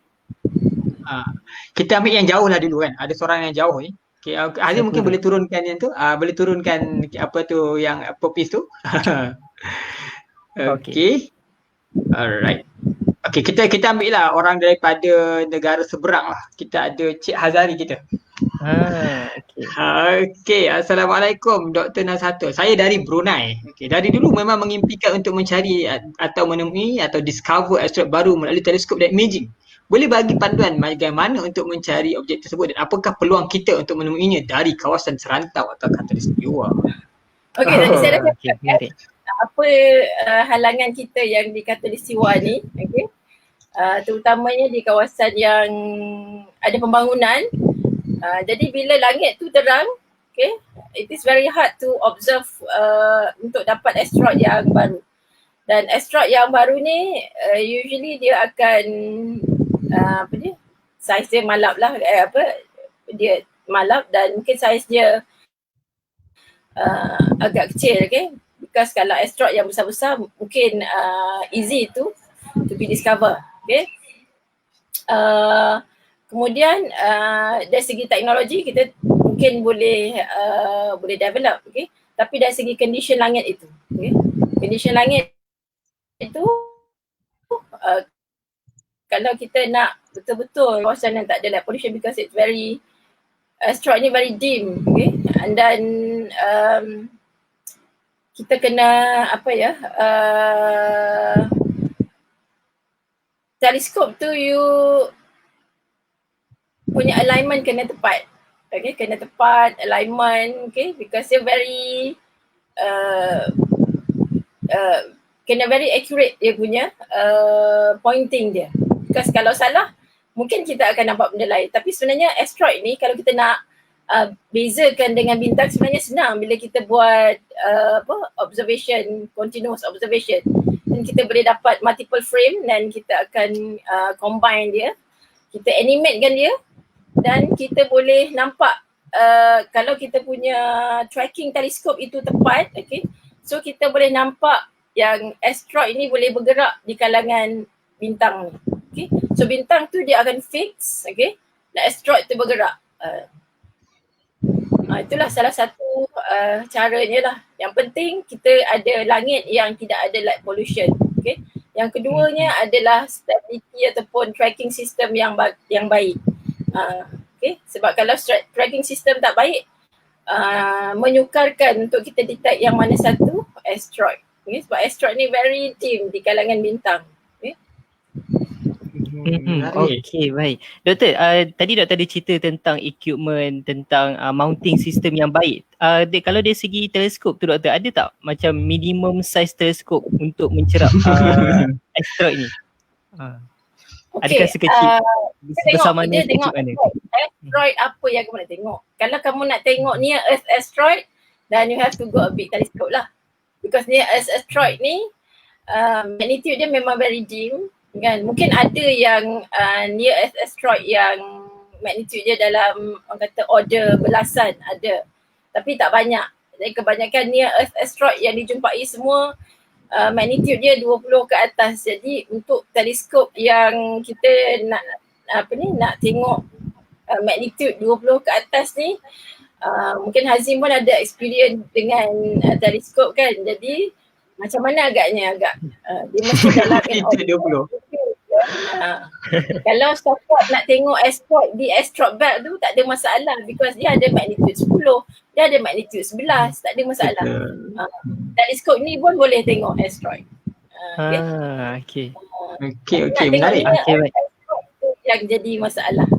Kita ambil yang jauh lah dulu kan. Ada seorang yang jauh ni. Okay, Azim mungkin boleh turunkan yang tu. Boleh turunkan apa tu yang popis tu. Okey. Alright. Okey, kita ambil lah orang daripada negara seberang lah. Kita ada Cik Hazari kita. Okey. Okey, Assalamualaikum Dr. Nazhatul. Saya dari Brunei. Okey, dari dulu memang mengimpikan untuk mencari atau menemui atau discover asteroid baru melalui teleskop dan imaging. Boleh bagi panduan bagaimana untuk mencari objek tersebut dan apakah peluang kita untuk menemuinya dari kawasan serantau atau khatulistiwa? Okey, tadi saya dah Okey, menarik. apa halangan kita yang di khatulistiwa ni, okey. Terutamanya di kawasan yang ada pembangunan. Jadi bila langit tu terang, okay, it is very hard to observe untuk dapat asteroid yang baru. Dan asteroid yang baru ni usually dia akan saiz dia malap lah, dia malap dan mungkin saiz dia agak kecil, okay. Because kalau asteroid yang besar-besar mungkin easy to be discovered. Okay. Kemudian dari segi teknologi kita mungkin boleh develop, okay. Tapi dari segi condition langit itu, okay. Condition langit itu kalau kita nak betul-betul kawasan yang tak ada light pollution because it's very asteroid ni very dim, okay. And then kita kena teleskop tu you punya alignment kena tepat. Okay, kena tepat alignment, okay, because dia very kena very accurate dia punya pointing dia. Because kalau salah mungkin kita akan nampak benda lain. Tapi sebenarnya asteroid ni kalau kita nak bezakan dengan bintang sebenarnya senang bila kita buat observation, continuous observation. Dan kita boleh dapat multiple frame dan kita akan combine dia, kita animatekan dia dan kita boleh nampak kalau kita punya tracking teleskop itu tepat, okay, so kita boleh nampak yang asteroid ni boleh bergerak di kalangan bintang ni, okay. So bintang tu dia akan fix, okay, dan asteroid tu bergerak. Itulah salah satu caranya lah. Yang penting kita ada langit yang tidak ada light pollution, okay. Yang keduanya adalah stability ataupun tracking system yang baik. Okay. Sebab kalau tracking system tak baik, menyukarkan untuk kita detect yang mana satu asteroid. Okay. Sebab asteroid ni very dim di kalangan bintang. Okay. Okey, baik. Doktor, tadi doktor ada cerita tentang equipment, tentang mounting system yang baik. Kalau dari segi teleskop tu doktor, ada tak macam minimum size teleskop untuk mencerap asteroid ni? Adakah sekecil besar mana, sekecil mana? Asteroid apa yang kamu nak tengok? Kalau kamu nak tengok near earth asteroid, then you have to go a big telescope lah. Because near earth asteroid ni magnitude dia memang very dim. Kan, mungkin ada yang near earth asteroid yang magnitude dia dalam orang kata order belasan ada, tapi tak banyak. Jadi kebanyakan near earth asteroid yang dijumpai semua magnitude dia 20 ke atas. Jadi untuk teleskop yang kita nak tengok magnitude 20 ke atas ni, mungkin Hazim pun ada experience dengan teleskop kan. Jadi macam mana agaknya dia mesti dalam magnitude 20. Kalau support nak tengok asteroid di asteroid belt tu tak ada masalah because dia ada magnitude 10, dia ada magnitude 11, tak ada masalah. Teleskop ni pun boleh tengok asteroid. Okey. Okey, menarik. Yang jadi masalah.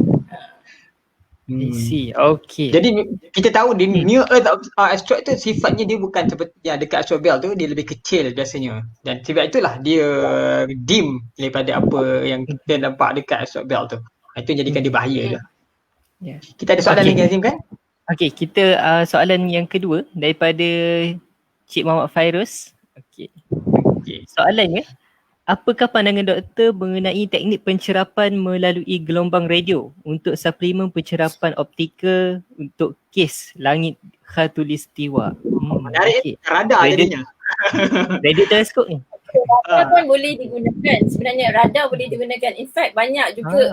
I see. Okay. Jadi kita tahu di near earth asteroid tu sifatnya dia bukan seperti yang dekat asteroid belt tu, dia lebih kecil biasanya. Dan sebab itulah dia dim daripada apa yang kita nampak dekat asteroid belt tu. Itu jadikan dia bahaya je. Ya. Kita ada soalan Okey. lagi Azim kan? Okey, kita soalan yang kedua daripada Cik Muhammad Fairuz. Okey. Soalannya, apakah pandangan doktor mengenai teknik pencerapan melalui gelombang radio untuk suplemen pencerapan optikal untuk kes langit khatulistiwa? Menarik, Okey. radar Radio- jadinya. Radio teleskop ni. Radar pun boleh digunakan. Sebenarnya radar boleh digunakan. In fact banyak juga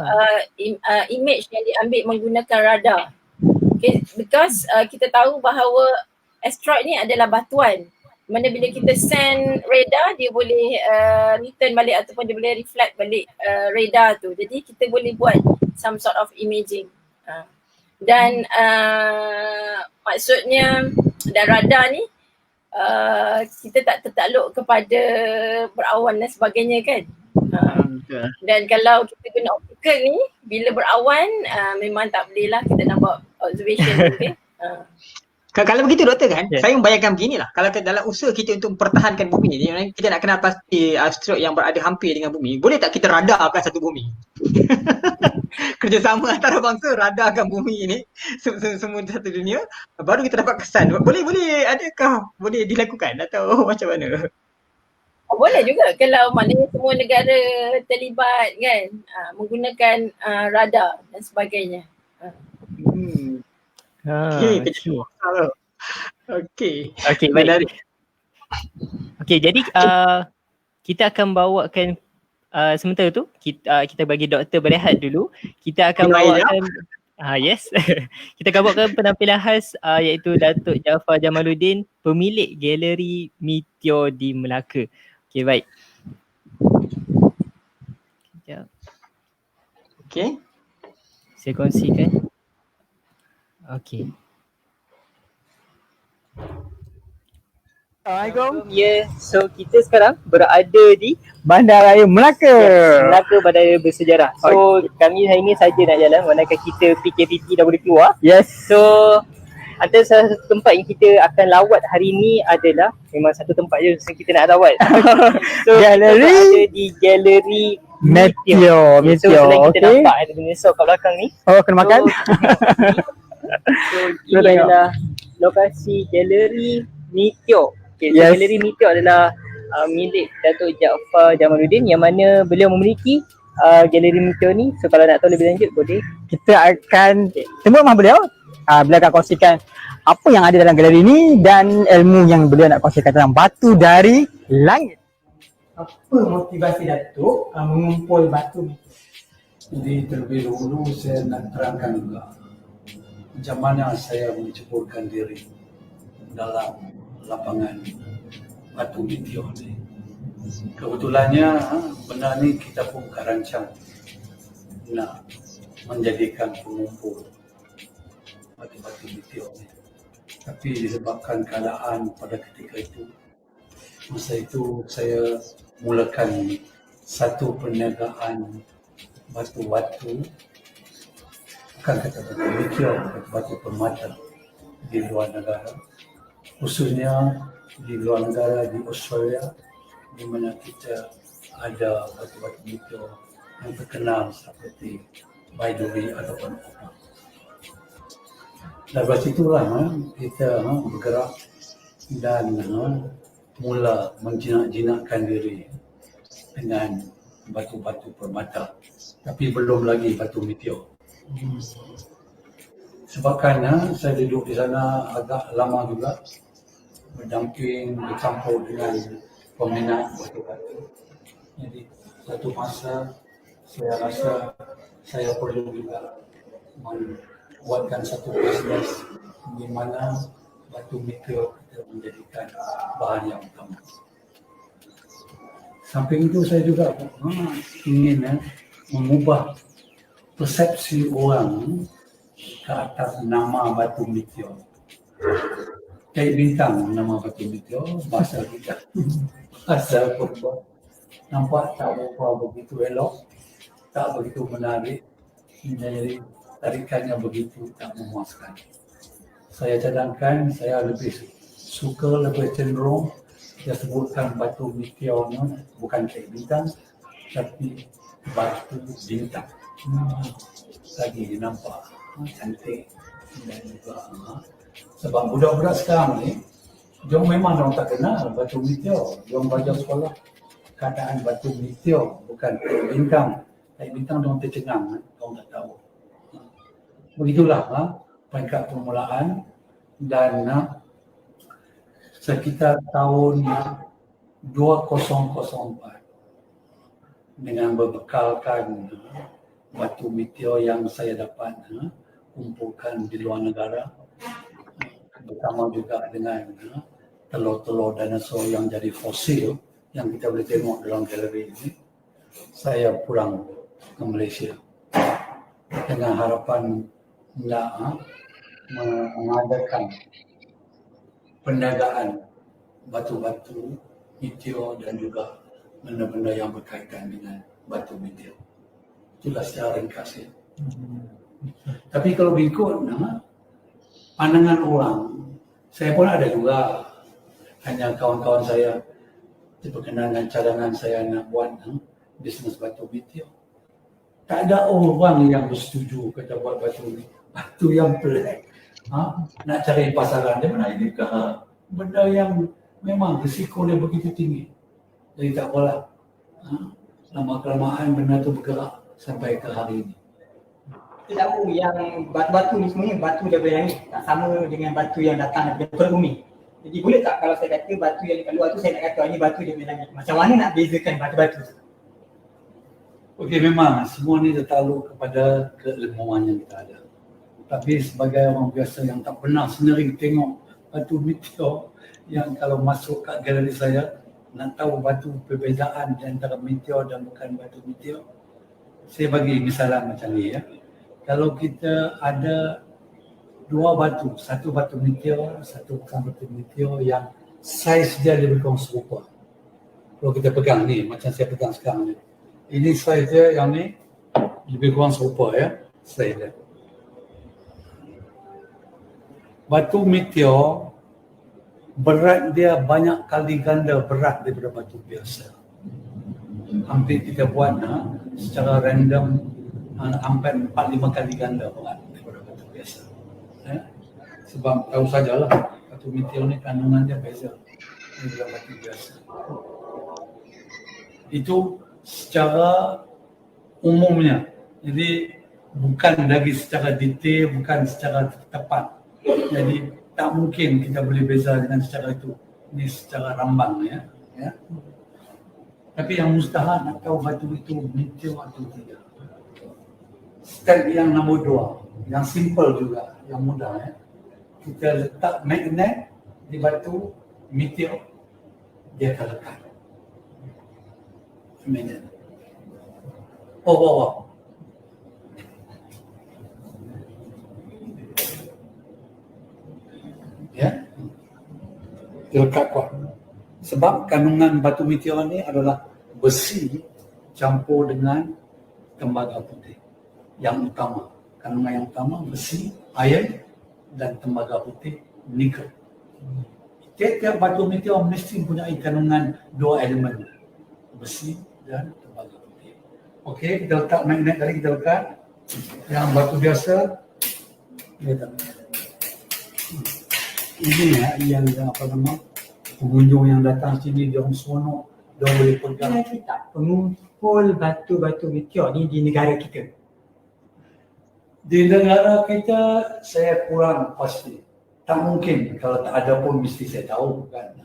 image yang diambil menggunakan radar. Okay, because kita tahu bahawa asteroid ni adalah batuan. Mana bila kita send radar dia boleh return balik ataupun dia boleh reflect balik radar tu. Jadi kita boleh buat some sort of imaging. Dan maksudnya dan radar ni kita tak tertakluk kepada berawan dan sebagainya kan. Dan kalau kita guna optical ni bila berawan memang tak boleh lah kita nak buat observation. Okay. Kalau begitu doktor kan, Ya. saya membayangkan beginilah. Kalau dalam usaha kita untuk mempertahankan bumi ni, kita nak kenal pasti asteroid yang berada hampir dengan bumi, boleh tak kita radarkan satu bumi? Kerjasama antara bangsa radarkan bumi ni semua satu dunia, baru kita dapat kesan. Boleh adakah boleh dilakukan atau macam mana? Boleh juga kalau maknanya semua negara terlibat kan menggunakan radar dan sebagainya. Okey, Okey, baik. Okey, jadi kita akan bawakan sementara tu kita bagi doktor berehat dulu. Kita akan bawakan yes. Kita akan bawakan penampilan khas iaitu Datuk Jaafar Jamaluddin, pemilik Galeri Meteor di Melaka. Okey, baik. Sekejap. Okey. Saya kongsikan. Okey. Assalamualaikum. Ya, so kita sekarang berada di Bandaraya Melaka. Melaka Bandaraya Bersejarah. So kami hari ni saja nak jalan manakala kita PKPT dah boleh keluar. Yes. So antara salah satu tempat yang kita akan lawat hari ni adalah memang satu tempat je yang kita nak lawat. So Galeri kita berada di Galeri Meteor. So selain kita Okey. nampak ada dinosaur kat belakang ni. Oh, kena makan. So Kita ini tengok. adalah lokasi Galeri Meteor. Okay, so Yes. Galeri Meteor adalah milik Datuk Jaafar Jamaluddin yang mana beliau memiliki Galeri Meteor ni. So kalau nak tahu lebih lanjut boleh. Kita akan temu rumah beliau. Beliau akan kongsikan apa yang ada dalam galeri ni dan ilmu yang beliau nak kongsikan tentang batu dari langit. Apa motivasi Datuk mengumpul batu ni? Jadi terlebih dahulu saya nak terangkan juga macam mana saya menceburkan diri dalam lapangan batu meteor ni. Kebetulannya benda ni kita pun rancang nak menjadikan pengumpul batu-batu meteor ni. Tapi disebabkan keadaan pada ketika itu, masa itu saya mulakan satu perniagaan batu-batu, bukan kata batu meteor, batu permata di luar negara, khususnya di luar negara di Australia, di mana kita ada batu-batu meteor yang terkenal seperti Baiduri ataupun apa. Dari situlah kita bergerak dan mula menjinak-jinakkan diri dengan batu-batu permata, tapi belum lagi batu meteor. Sebabkan saya duduk di sana agak lama juga, berdamping, bercampur dengan peminat batu-batu. Jadi satu masa saya rasa saya perlu juga membuatkan satu bisnes di mana batu meteor kita menjadikan bahan yang utama. Samping itu saya juga ingin mengubah persepsi orang ke atas nama batu meteor. Kayak bintang nama batu meteor, bahasa kita. Bahasa purba. Nampak tak berapa begitu elok, tak begitu menarik, jadi tarikannya begitu tak memuaskan. Saya cadangkan, saya lebih suka, lebih cenderung kita sebutkan batu meteornya bukan kayak bintang, tapi batu bintang. Lagi nampak cantik dan juga sebab budak-budak sekarang ni dia memang orang tak kenal batu meteor. Dia belajar sekolah keadaan batu meteor bukan taik bintang. Taik bintang dia tercengang, orang tak tahu. Begitulah peringkat permulaan dan sekitar tahun 2004 dengan berbekalkan batu meteor yang saya dapat kumpulkan di luar negara bersama juga dengan telur-telur dinosaur yang jadi fosil yang kita boleh tengok dalam galeri ini, saya pulang ke Malaysia dengan harapan nak mengadakan perniagaan batu-batu meteor dan juga benda-benda yang berkaitan dengan batu meteor. Itulah secara ringkas ya. Tapi kalau ikut pandangan orang, saya pun ada juga. Hanya kawan-kawan saya berkenaan dengan cadangan saya nak buat bisnes batu meteor. Tak ada orang yang bersetuju kata buat batu yang pelik. Nak cari pasaran dia mana ini ke benda yang memang risiko dia begitu tinggi. Jadi tak apalah. Lama-kelamaan benda tu bergerak sampai ke hari ini. Kita tahu yang batu-batu ni semuanya batu daripada langit, tak sama dengan batu yang datang daripada bumi. Jadi boleh tak kalau saya kata batu yang dekat luar tu saya nak kata ini batu daripada langit. Macam mana nak bezakan batu-batu? Okey, memang semua ni tertakluk kepada keilmuan yang kita ada. Tapi sebagai orang biasa yang tak pernah sendiri tengok batu meteor, yang kalau masuk kat galeri saya nak tahu batu perbezaan di antara meteor dan bukan batu meteor, saya bagi misalan macam ni ya. Kalau kita ada dua batu, satu batu meteor, satu bukan batu meteor yang saiz dia lebih kurang serupa. Kalau kita pegang ni, macam saya pegang sekarang ni. Ini saiz dia yang ni lebih kurang serupa ya, saiz dia. Batu meteor berat dia banyak kali ganda berat daripada batu biasa. Hampir kita buat secara random hampir 4-5 kali ganda berat daripada batu biasa. Sebab tahu sajalah batu meteor ni kandungan dia beza daripada batu biasa. Itu secara umumnya. Jadi bukan lagi secara detail, bukan secara tepat. Jadi tak mungkin kita boleh beza dengan secara itu. Ini secara rambang ya. Tapi yang mustahil nak tahu batu itu meteor atau tidak. Step yang nombor 2, yang simple juga, yang mudah ya. Kita letak magnet di batu meteor, dia akan lekat. Magnet. Oh. Ya. Dia lekat kuat. Sebab kandungan batu meteor ni adalah besi campur dengan tembaga putih. Yang utama, kandungan yang utama besi, iron dan tembaga putih, nikel. Tiap-tiap batu meteor mesti mempunyai kandungan 2 elemen, besi dan tembaga putih. Okey, kita letak magnet tadi, kita letak yang batu biasa. Ini yang apa nama pengunjung yang datang sini dia orang seronok, dia orang boleh pegang. Ada kita pengumpul batu-batu meteor ni di negara kita. Di negara kita saya kurang pasti. Tak mungkin, kalau tak ada pun mesti saya tahu kan.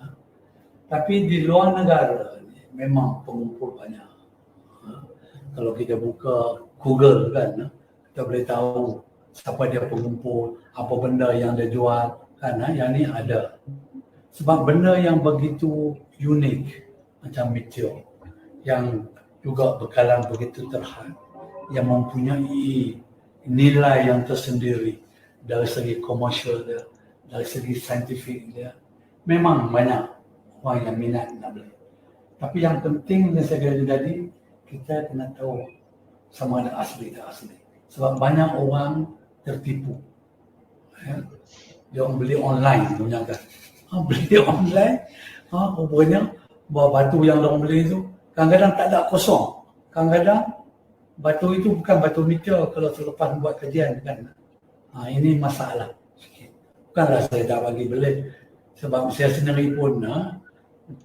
Tapi di luar negara memang pengumpul banyak. Kalau kita buka Google kan, kita boleh tahu siapa dia pengumpul, apa benda yang dia jual kan, yang ni ada. Sebab benda yang begitu unik macam meteor, yang juga bekalan begitu terhad, yang mempunyai nilai yang tersendiri dari segi komersial dia, dari segi saintifik dia, memang banyak orang yang minat nak beli. Tapi yang penting yang saya kata tadi, kita kena tahu sama ada asli tak asli. Sebab banyak orang tertipu. Dia orang beli online punya kan. Beli online, rupanya bawa batu yang orang beli itu kadang-kadang tak ada kosong. Kadang-kadang batu itu bukan batu meteor kalau selepas buat kajian kan. Ini masalah sikit. Bukanlah saya tak bagi belit. Sebab saya sendiri pun,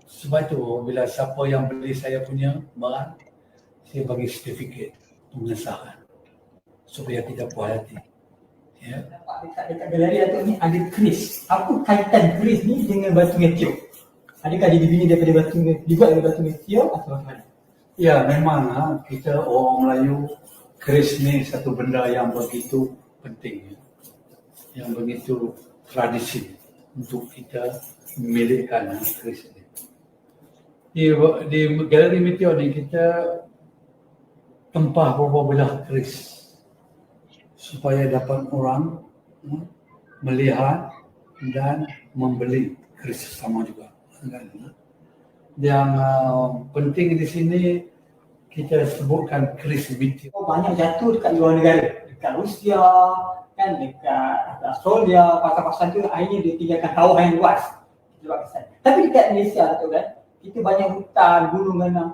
sebab itu bila siapa yang beli saya punya barang, saya bagi sertifikat pengesahan supaya tidak puas hati. Ya. Dekat galeri Datuk ni ada keris. Apa kaitan keris ni dengan batu meteor? Adakah dia dibina daripada dibuat daripada batu meteor atau macam mana? Ya, memang kita orang Melayu, keris ni satu benda yang begitu penting, yang begitu tradisi untuk kita memilihkan keris ni. Di galeri meteor ni kita tempah beberapa belah keris supaya dapat orang melihat dan membeli keris sama juga. Yang penting di sini kita sebutkan keris meteor. Banyak jatuh dekat luar negara, dekat Rusia, kan, dekat Australia, pasal-pasal tu akhirnya dia tinggalkan kawah yang luas. Tapi dekat Malaysia tu kan, kita banyak hutan, gunung ganang.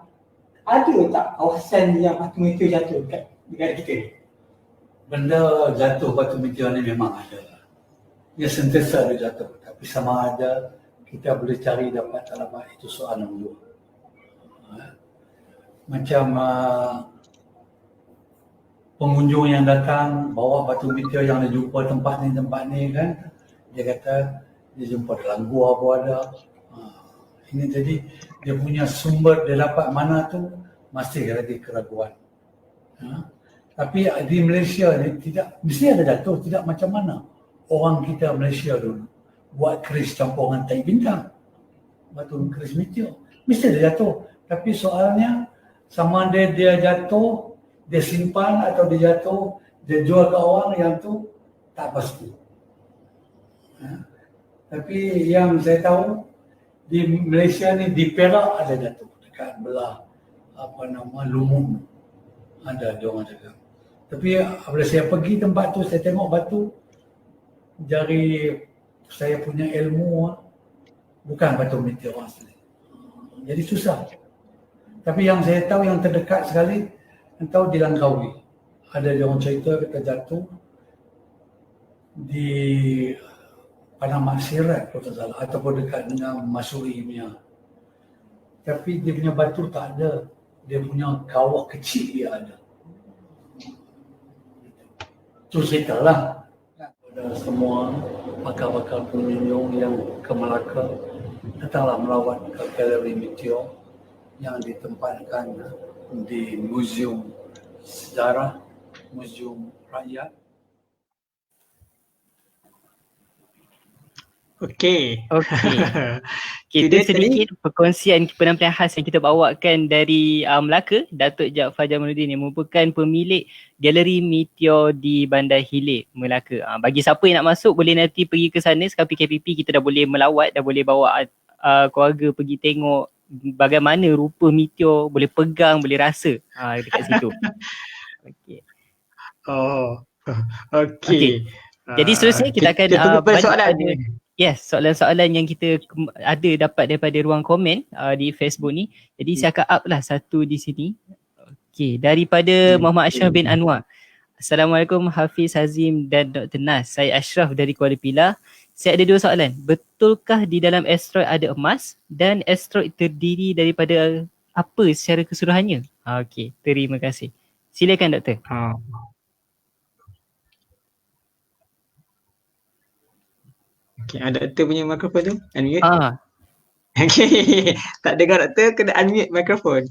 Ada tak kawasan yang batu meteor jatuh dekat negara kita ni? Benda jatuh batu meteor ni memang ada. Dia sentiasa ada jatuh. Tapi sama ada kita boleh cari dapat tak dapat, itu soal nombor 2. Macam pengunjung yang datang bawa batu meteor yang dia jumpa tempat ni kan, dia kata dia jumpa dalam gua pun ada. Ini jadi dia punya sumber dia dapat mana tu masih lagi keraguan. Tapi di Malaysia ni tidak, mesti ada jatuh, tidak macam mana orang kita Malaysia dulu buat keris campuran tai bintang, batu keris meteor, mesti ada jatuh. Tapi soalnya sama ada dia jatuh, dia simpan atau dia jatuh, dia jual ke orang yang tu tak pasti. Tapi yang saya tahu di Malaysia ni di Perak ada jatuh dekat belah Lumut, ada dia orang cakap. Tapi apabila saya pergi tempat tu, saya tengok batu, dari saya punya ilmu bukan batu meteor asli. Jadi susah. Tapi yang saya tahu yang terdekat sekali, yang tahu di Langkawi. Ada orang cerita kita jatuh di Padang Maksirat kalau tak salah, ataupun dekat dengan Masuri punya. Tapi dia punya batu tak ada. Dia punya kawah kecil dia ada. Itu ceritalah kepada semua pakar-pakar pengunjung yang ke Melaka, datanglah melawat ke galeri meteor yang ditempatkan di Museum Sejarah, Museum Rakyat. Okey. Kita sedikit perkongsian penampilan khas yang kita bawakan dari Melaka. Datuk Jaafar Jamaluddin yang merupakan pemilik galeri meteor di Bandar Hilir, Melaka. Bagi siapa yang nak masuk, boleh nanti pergi ke sana. Sekarang PKPP kita dah boleh melawat, dah boleh bawa keluarga pergi tengok bagaimana rupa meteor, boleh pegang, boleh rasa dekat situ. Okey. Oh, okey. Jadi seterusnya kita akan tunggu soalan. Yes, soalan-soalan yang kita ada dapat daripada ruang komen di Facebook ni. Jadi saya akan up lah satu di sini. Okey, daripada Muhammad Ashraf bin Anwar. Assalamualaikum Hafiz Hazim dan Dr. Nas. Saya Ashraf dari Kuala Pilah. Saya ada 2 soalan. Betulkah di dalam asteroid ada emas dan asteroid terdiri daripada apa secara keseluruhannya? Okey, terima kasih. Silakan Doktor. Okay, doktor punya mikrofon tu unmute. Ah. Okay, tak dengar doktor, kena unmute mikrofon.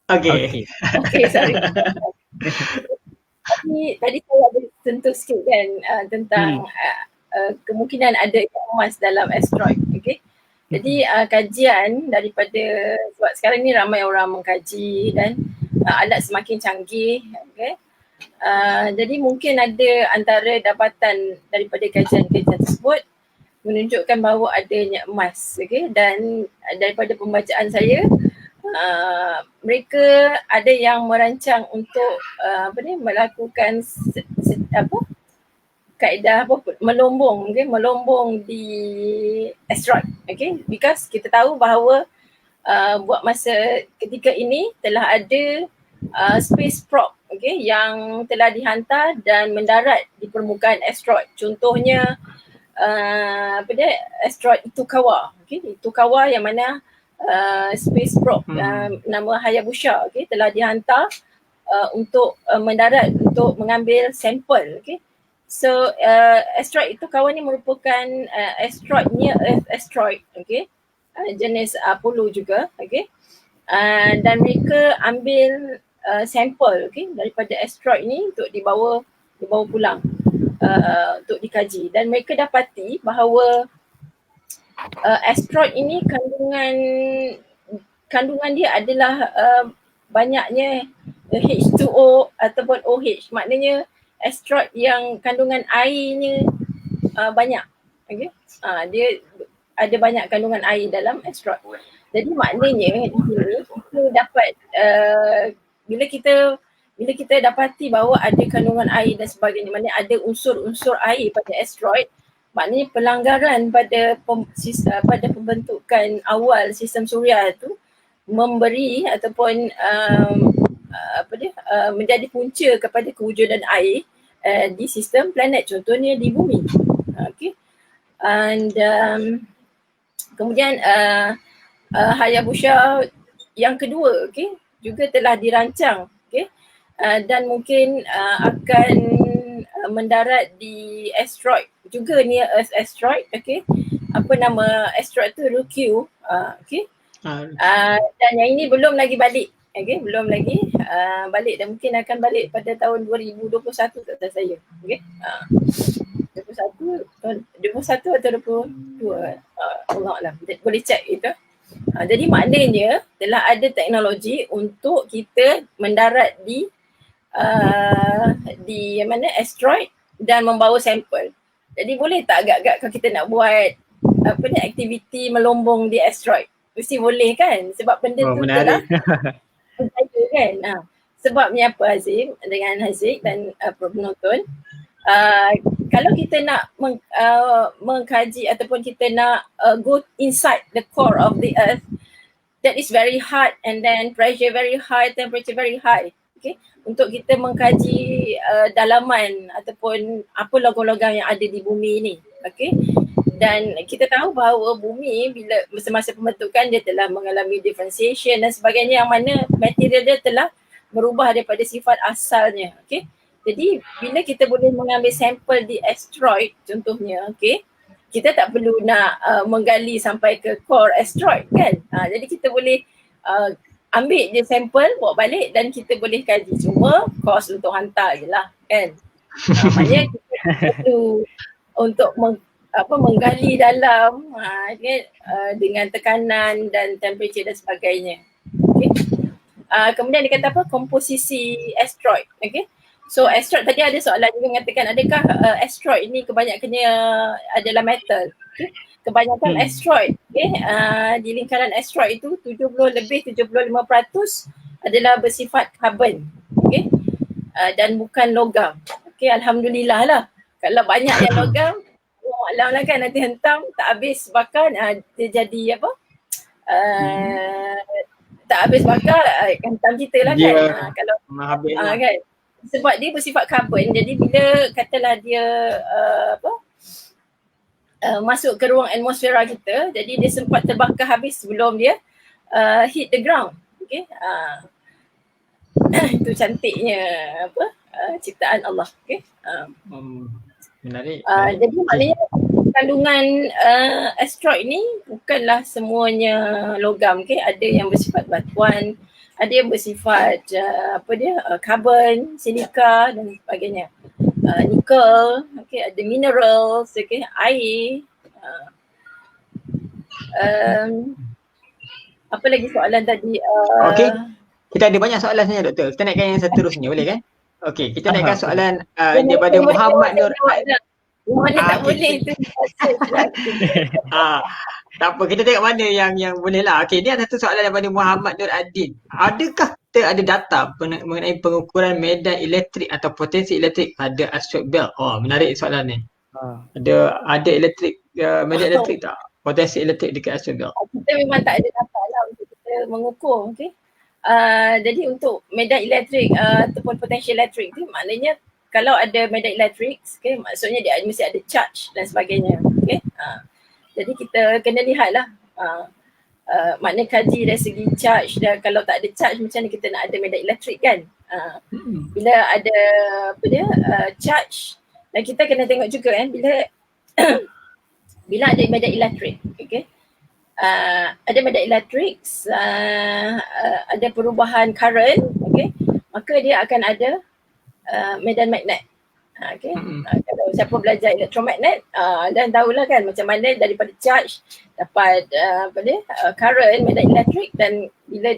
Okay. Okay, sorry. Tadi saya ada sentuh sikit kan tentang kemungkinan ada emas dalam asteroid. Okay. Jadi kajian daripada, sebab sekarang ni ramai orang mengkaji dan alat semakin canggih. Okay. Jadi mungkin ada antara dapatan daripada kajian-kajian tersebut menunjukkan bahawa adanya emas, okay? Dan daripada pembacaan saya, mereka ada yang merancang untuk melakukan kaedah melombong, okay? Melombong di asteroid, okay? Because kita tahu bahawa buat masa ketika ini telah ada space probe okay, yang telah dihantar dan mendarat di permukaan asteroid. Contohnya asteroid Itokawa. Okay, Itokawa yang mana space probe nama Hayabusa, okay, telah dihantar untuk mendarat untuk mengambil sampel. Okay. So asteroid Itokawa ni merupakan asteroid near Earth asteroid, okay, jenis Apollo juga, okay. Dan mereka ambil sampel, okay, daripada asteroid ni untuk dibawa pulang untuk dikaji, dan mereka dapati bahawa asteroid ini kandungan dia adalah banyaknya H2O ataupun OH, maknanya asteroid yang kandungan airnya banyak, okay. Dia ada banyak kandungan air dalam asteroid. Jadi maknanya di sini kita dapat bila kita dapati bahawa ada kandungan air dan sebagainya, maknanya ada unsur-unsur air pada asteroid, maknanya pelanggaran pada pembentukan awal sistem suria itu memberi ataupun menjadi punca kepada kewujudan air di sistem planet, contohnya di bumi. Okay. And kemudian Hayabusa yang kedua, okay, juga telah dirancang, okay, dan mungkin akan mendarat di asteroid juga near Earth asteroid, okay. Apa nama asteroid tu? Ryukyu, okay. Dan yang ini belum lagi balik, okay, belum lagi balik, dan mungkin akan balik pada tahun 2021 kata saya, okay. 21 atau 22, Allah Alam, boleh check itu. Jadi maknanya telah ada teknologi untuk kita mendarat di mana asteroid dan membawa sampel. Jadi boleh tak agak-agak kalau kita nak buat aktiviti melombong di asteroid? Mesti boleh kan? Sebab benda tu telah percaya kan. Sebabnya apa Hazim dengan Haziq dan penonton? Kalau kita nak mengkaji ataupun kita nak go inside the core of the earth, that is very hard, and then pressure very high, temperature very high, okay, untuk kita mengkaji dalaman ataupun apa logam-logam yang ada di bumi ni, okay. Dan kita tahu bahawa bumi bila semasa pembentukan dia telah mengalami differentiation dan sebagainya, yang mana material dia telah berubah daripada sifat asalnya, okay. Jadi bila kita boleh mengambil sampel di asteroid contohnya, okay, kita tak perlu nak menggali sampai ke core asteroid kan. Jadi kita boleh ambil je sampel, bawa balik dan kita boleh kaji. Cuma kos untuk hantar je lah kan. Maknanya kita perlu untuk menggali dalam dengan tekanan dan temperature dan sebagainya. Okay. Kemudian dia kata apa? Komposisi asteroid, okay. So asteroid tadi ada soalan juga mengatakan adakah asteroid ini kebanyakannya adalah metal, okay? Kebanyakan asteroid, okay, di lingkaran asteroid itu 75% adalah bersifat karbon, okay, dan bukan logam, okay. Alhamdulillah lah, kalau banyak yang logam, alam lah kan, nanti hentam tak habis bakar, dia jadi apa, tak habis bakar, hentam kita lah kan, kalau kan. Sebab dia bersifat karbon, jadi bila katalah dia masuk ke ruang atmosfera kita, jadi dia sempat terbakar habis sebelum dia hit the ground, okay. Itu cantiknya ciptaan Allah, okay. Menarik. Jadi maknanya kandungan asteroid ni bukanlah semuanya logam, okay. Ada yang bersifat batuan, ada yang bersifat karbon, silika dan sebagainya, nikel, okay, ada minerals, okay, air. Apa lagi soalan tadi? Okay, kita ada banyak soalan sebenarnya doktor. Kita naikkan yang seterusnya, boleh kan? Okay, kita naikkan soalan daripada Muhammad Nur. Mana tak boleh tu. Tak apa, kita tengok mana yang boleh lah. Okay, ni ada satu soalan daripada Muhammad Nur Adin. Adakah kita ada data mengenai pengukuran medan elektrik atau potensi elektrik pada asteroid belt? Oh, menarik soalan ni. Ada elektrik, medan elektrik tak? Potensi elektrik dekat asteroid belt? Kita memang tak ada data lah untuk kita mengukur, okay. Jadi untuk medan elektrik ataupun potential elektrik tu maknanya kalau ada medan elektrik, okay, maksudnya dia mesti ada charge dan sebagainya. Okay? Jadi kita kena lihatlah maknanya kaji dari segi charge, dan kalau tak ada charge macam mana kita nak ada medan elektrik kan. Bila ada charge, dan kita kena tengok juga kan bila ada medan elektrik, okay, ada medan elektrik, ada perubahan current, okay, maka dia akan ada medan magnet. Okay. Kalau siapa belajar elektromagnet dan tahulah kan macam mana daripada charge dapat current, medan elektrik, dan bila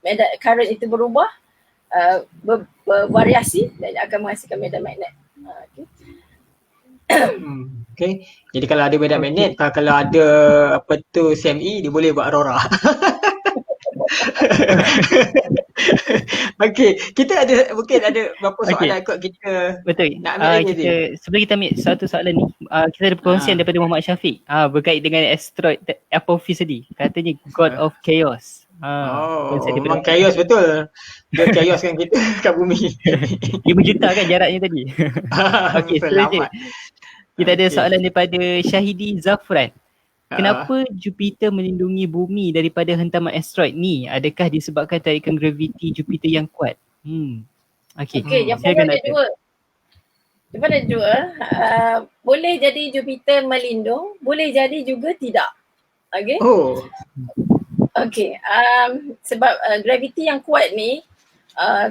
medan current itu berubah bervariasi dan akan menghasilkan medan magnet. Okay. Okay. Jadi kalau ada medan magnet, kalau ada apa tu CME, dia boleh buat aurora. Okey, kita mungkin ada berapa soalan kot kita. Betul. Nak ambil lagi kita sebelum kita ambil satu soalan ni, kita ada perkongsian daripada Muhammad Syafiq berkait dengan asteroid Apophis tadi. Katanya God of Chaos. Memang chaos betul. Dia chaos kan kita kat bumi. 5 juta kan jaraknya tadi. Okey, seterusnya. Kita ada soalan daripada Syahidi Zafran. Kenapa Jupiter melindungi bumi daripada hentaman asteroid ni? Adakah disebabkan tarikan graviti Jupiter yang kuat? Okey, jawapan ada dua. Jawapan ada dua. Boleh jadi Jupiter melindung, boleh jadi juga tidak. Okey. Okey, sebab graviti yang kuat ni,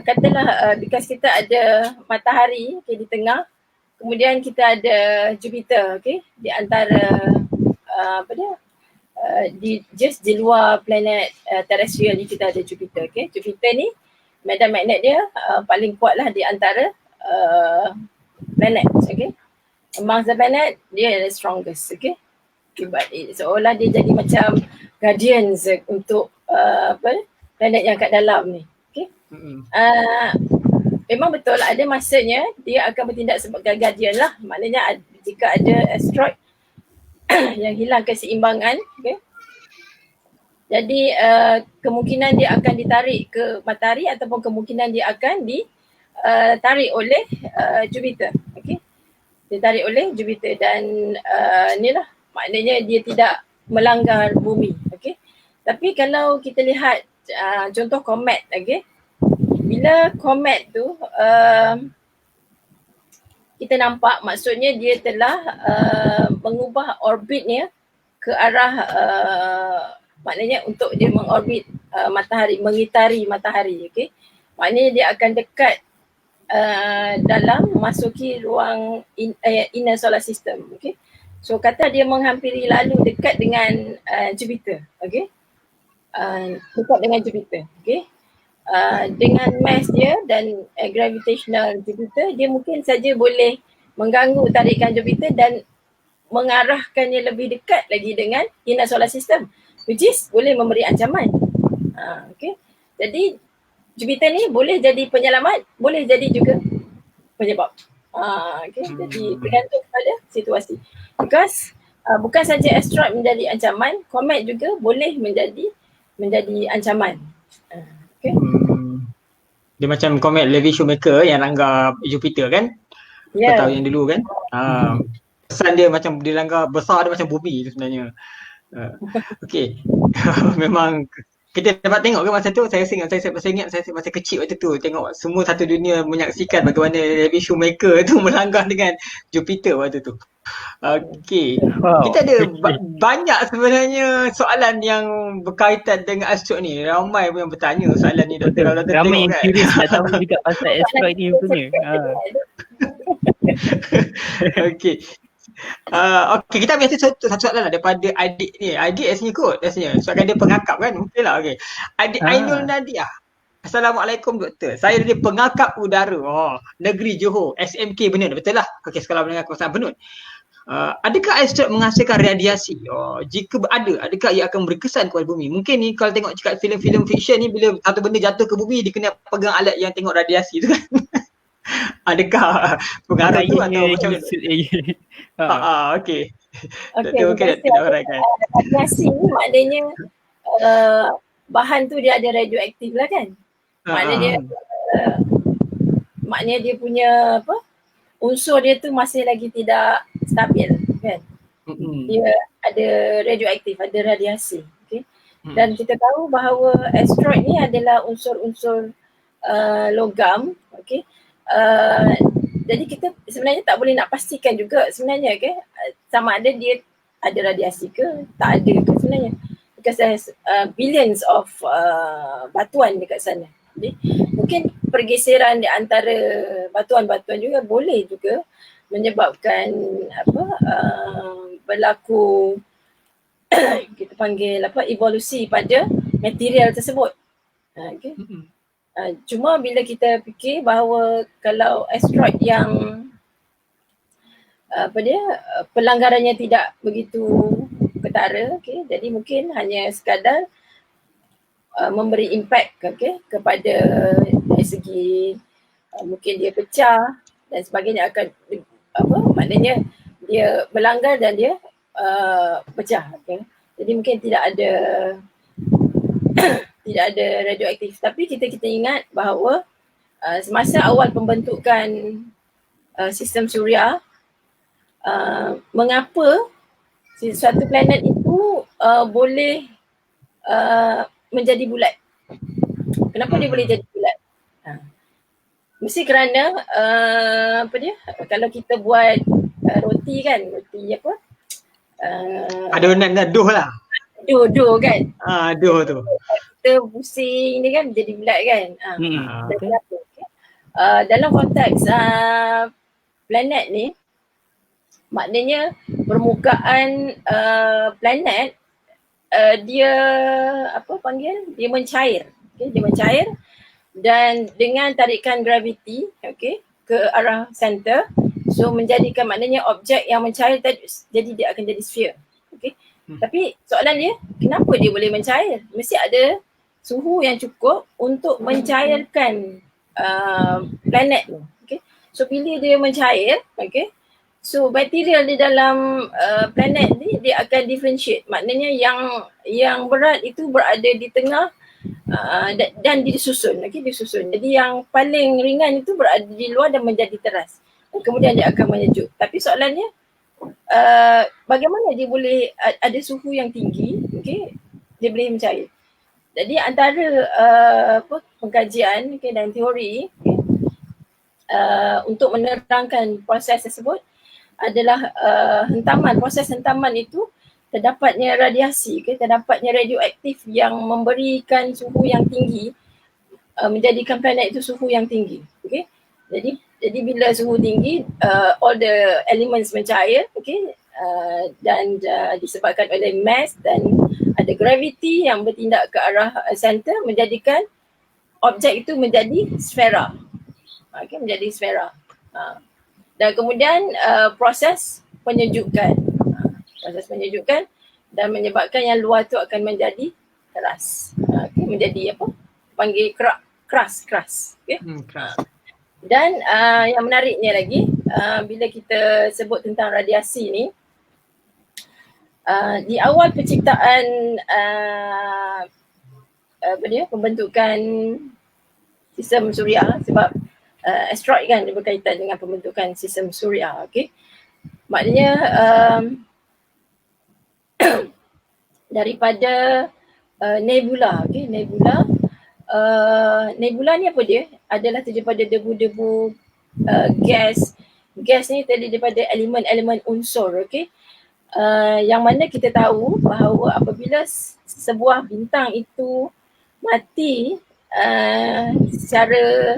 katalah because kita ada matahari di tengah, kemudian kita ada Jupiter, di antara di luar planet terestrial ni kita ada Jupiter. Jupiter ni medan magnet dia paling kuat lah di antara planet. Among the planet dia the strongest. But seolah dia jadi macam guardians untuk planet yang kat dalam ni. Memang betul ada masanya dia akan bertindak sebagai guardian lah. Maknanya jika ada asteroid yang hilang keseimbangan, jadi kemungkinan dia akan ditarik ke matahari ataupun kemungkinan dia akan ditarik oleh Jupiter. Ditarik oleh Jupiter dan inilah maknanya dia tidak melanggar bumi. Tapi kalau kita lihat contoh komet, bila komet tu kita nampak maksudnya dia telah mengubah orbitnya ke arah maknanya untuk dia mengorbit matahari, mengitari matahari. Maknanya dia akan dekat dalam masuki ruang inner solar system. So kata dia menghampiri lalu dekat dengan Jupiter. Dekat dengan Jupiter. Dengan mass dia dan gravitational Jupiter, dia mungkin saja boleh mengganggu tarikan Jupiter dan mengarahkannya lebih dekat lagi dengan inner solar system, which is boleh memberi ancaman. Jadi Jupiter ni boleh jadi penyelamat, boleh jadi juga penyebab. Jadi bergantung kepada situasi. Because bukan saja asteroid menjadi ancaman, komet juga boleh menjadi ancaman. Dia macam komet Levi Shoemaker yang langgar Jupiter kan? Kau tahu yang dulu kan? Pesan dia macam dia langgar besar, dia macam bumi tu sebenarnya. Memang kita dapat tengok kan masa tu, saya ingat masa kecil waktu tu tengok semua satu dunia menyaksikan bagaimana Levi Shoemaker tu melanggar dengan Jupiter waktu tu. Kita ada banyak sebenarnya soalan yang berkaitan dengan asteroid ni. Ramai pun yang bertanya soalan ni, Doktor. Ramai yang curious nak tahu juga pasal asteroid ni punya. Kita ambil satu soalan lah daripada adik ni. Adik rasanya kot rasanya. Soalan dia pengakap kan? Mungkin lah. Adik Ainul Nadia. Assalamualaikum Doktor. Saya dari pengakap udara. Negeri Johor. SMK Benut. Betul lah. Sekolah Menengah Kawasan Benut. Adakah asteroid menghasilkan radiasi? Jika ada, adakah ia akan berkesan kepada bumi? Mungkin ni kalau tengok cakap filem-filem fiksyen ni, bila satu benda jatuh ke bumi, dia kena pegang alat yang tengok radiasi tu kan. Adakah pengaruh tu atau macam mana? Okey. Radiasi ni maknanya bahan tu dia ada radioaktif lah kan. Maknanya dia Ah. maknanya dia punya apa? Unsur dia tu masih lagi tidak stabil kan. Dia ada radioaktif, ada radiasi. Okay. Dan kita tahu bahawa asteroid ni adalah unsur-unsur logam. Okay. Jadi kita sebenarnya tak boleh nak pastikan juga sebenarnya sama ada dia ada radiasi ke tak ada ke sebenarnya, because there's billions of batuan dekat sana. Jadi mungkin pergeseran di antara batuan-batuan juga boleh juga menyebabkan berlaku kita panggil evolusi pada material tersebut. Okay. Cuma bila kita fikir bahawa kalau asteroid yang pelanggarannya tidak begitu ketara, jadi mungkin hanya sekadar memberi impact kepada dari segi mungkin dia pecah dan sebagainya, akan maknanya dia melanggar dan dia pecah. Jadi mungkin tidak ada tidak ada radioaktif. Tapi kita ingat bahawa semasa awal pembentukan sistem suria, mengapa suatu planet itu boleh menjadi bulat. Kenapa dia boleh jadi bulat? Mesti kerana kalau kita buat roti kan, roti adonan dough lah. Dough kan. Dough tu. Kita pusing ni kan jadi bulat kan. Dalam konteks planet ni, maknanya permukaan planet dia dia mencair. Dia mencair dan dengan tarikan graviti ke arah center, so menjadikan maknanya objek yang mencair tadi jadi dia akan jadi sphere. Tapi soalan dia, kenapa dia boleh mencair? Mesti ada suhu yang cukup untuk mencairkan planet tu. So bila dia mencair, so material di dalam planet ni dia akan differentiate. Maknanya yang berat itu berada di tengah dan disusun. Disusun. Jadi yang paling ringan itu berada di luar dan menjadi teras. Dan kemudian dia akan menyejuk. Tapi soalannya, bagaimana dia boleh ada suhu yang tinggi, dia boleh mencair. Jadi antara pengkajian dan teori untuk menerangkan proses tersebut adalah proses hentaman itu terdapatnya radiasi, terdapatnya radioaktif yang memberikan suhu yang tinggi, menjadikan planet itu suhu yang tinggi. Jadi bila suhu tinggi, all the elements mencair, dan disebabkan oleh mass dan ada gravity yang bertindak ke arah center, menjadikan objek itu menjadi sfera. Menjadi sfera. Dan kemudian proses penyejukan. Proses penyejukan dan menyebabkan yang luar tu akan menjadi keras. Menjadi panggil keras. Keras. Dan yang menariknya lagi, bila kita sebut tentang radiasi ni, di awal penciptaan pembentukan sistem suria, sebab asteroid kan dia berkaitan dengan pembentukan sistem suria, maknanya daripada nebula, nebula ni apa dia? Adalah daripada debu-debu gas. Gas ni terdiri daripada elemen-elemen unsur, yang mana kita tahu bahawa apabila sebuah bintang itu mati secara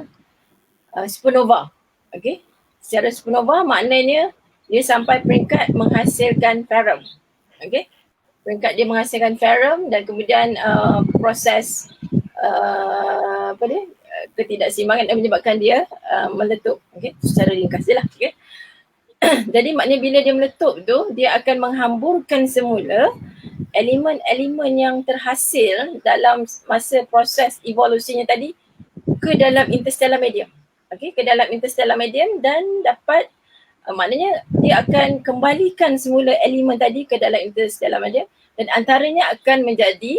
supernova, secara supernova maknanya dia sampai peringkat menghasilkan ferrum, peringkat dia menghasilkan ferrum dan kemudian proses ketidakseimbangan yang menyebabkan dia meletup, secara ringkas je lah. Jadi maknanya bila dia meletup tu, dia akan menghamburkan semula elemen-elemen yang terhasil dalam masa proses evolusinya tadi ke dalam interstellar medium, ke dalam interstellar medium, dan dapat maknanya dia akan kembalikan semula elemen tadi ke dalam interstellar medium, dan antaranya akan menjadi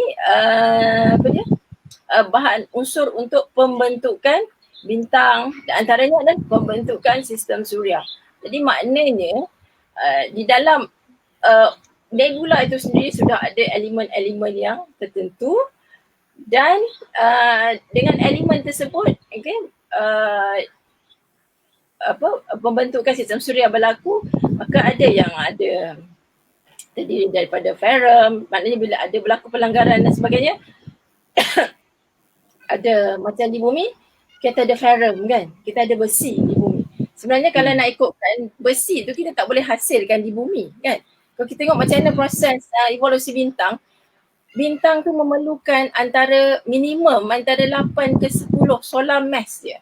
bahan unsur untuk pembentukan bintang dan antaranya adalah pembentukan sistem suria. Jadi maknanya di dalam nebula itu sendiri sudah ada elemen-elemen yang tertentu dan dengan elemen tersebut pembentukan sistem suria berlaku, maka ada yang ada terdiri daripada ferrum, maknanya bila ada berlaku pelanggaran dan sebagainya ada macam di bumi kita ada ferrum kan, kita ada besi di bumi. Sebenarnya kalau nak ikutkan besi tu kita tak boleh hasilkan di bumi kan. Kalau kita tengok macam mana proses evolusi bintang, bintang tu memerlukan minimum antara 8 ke 10 solar mass dia.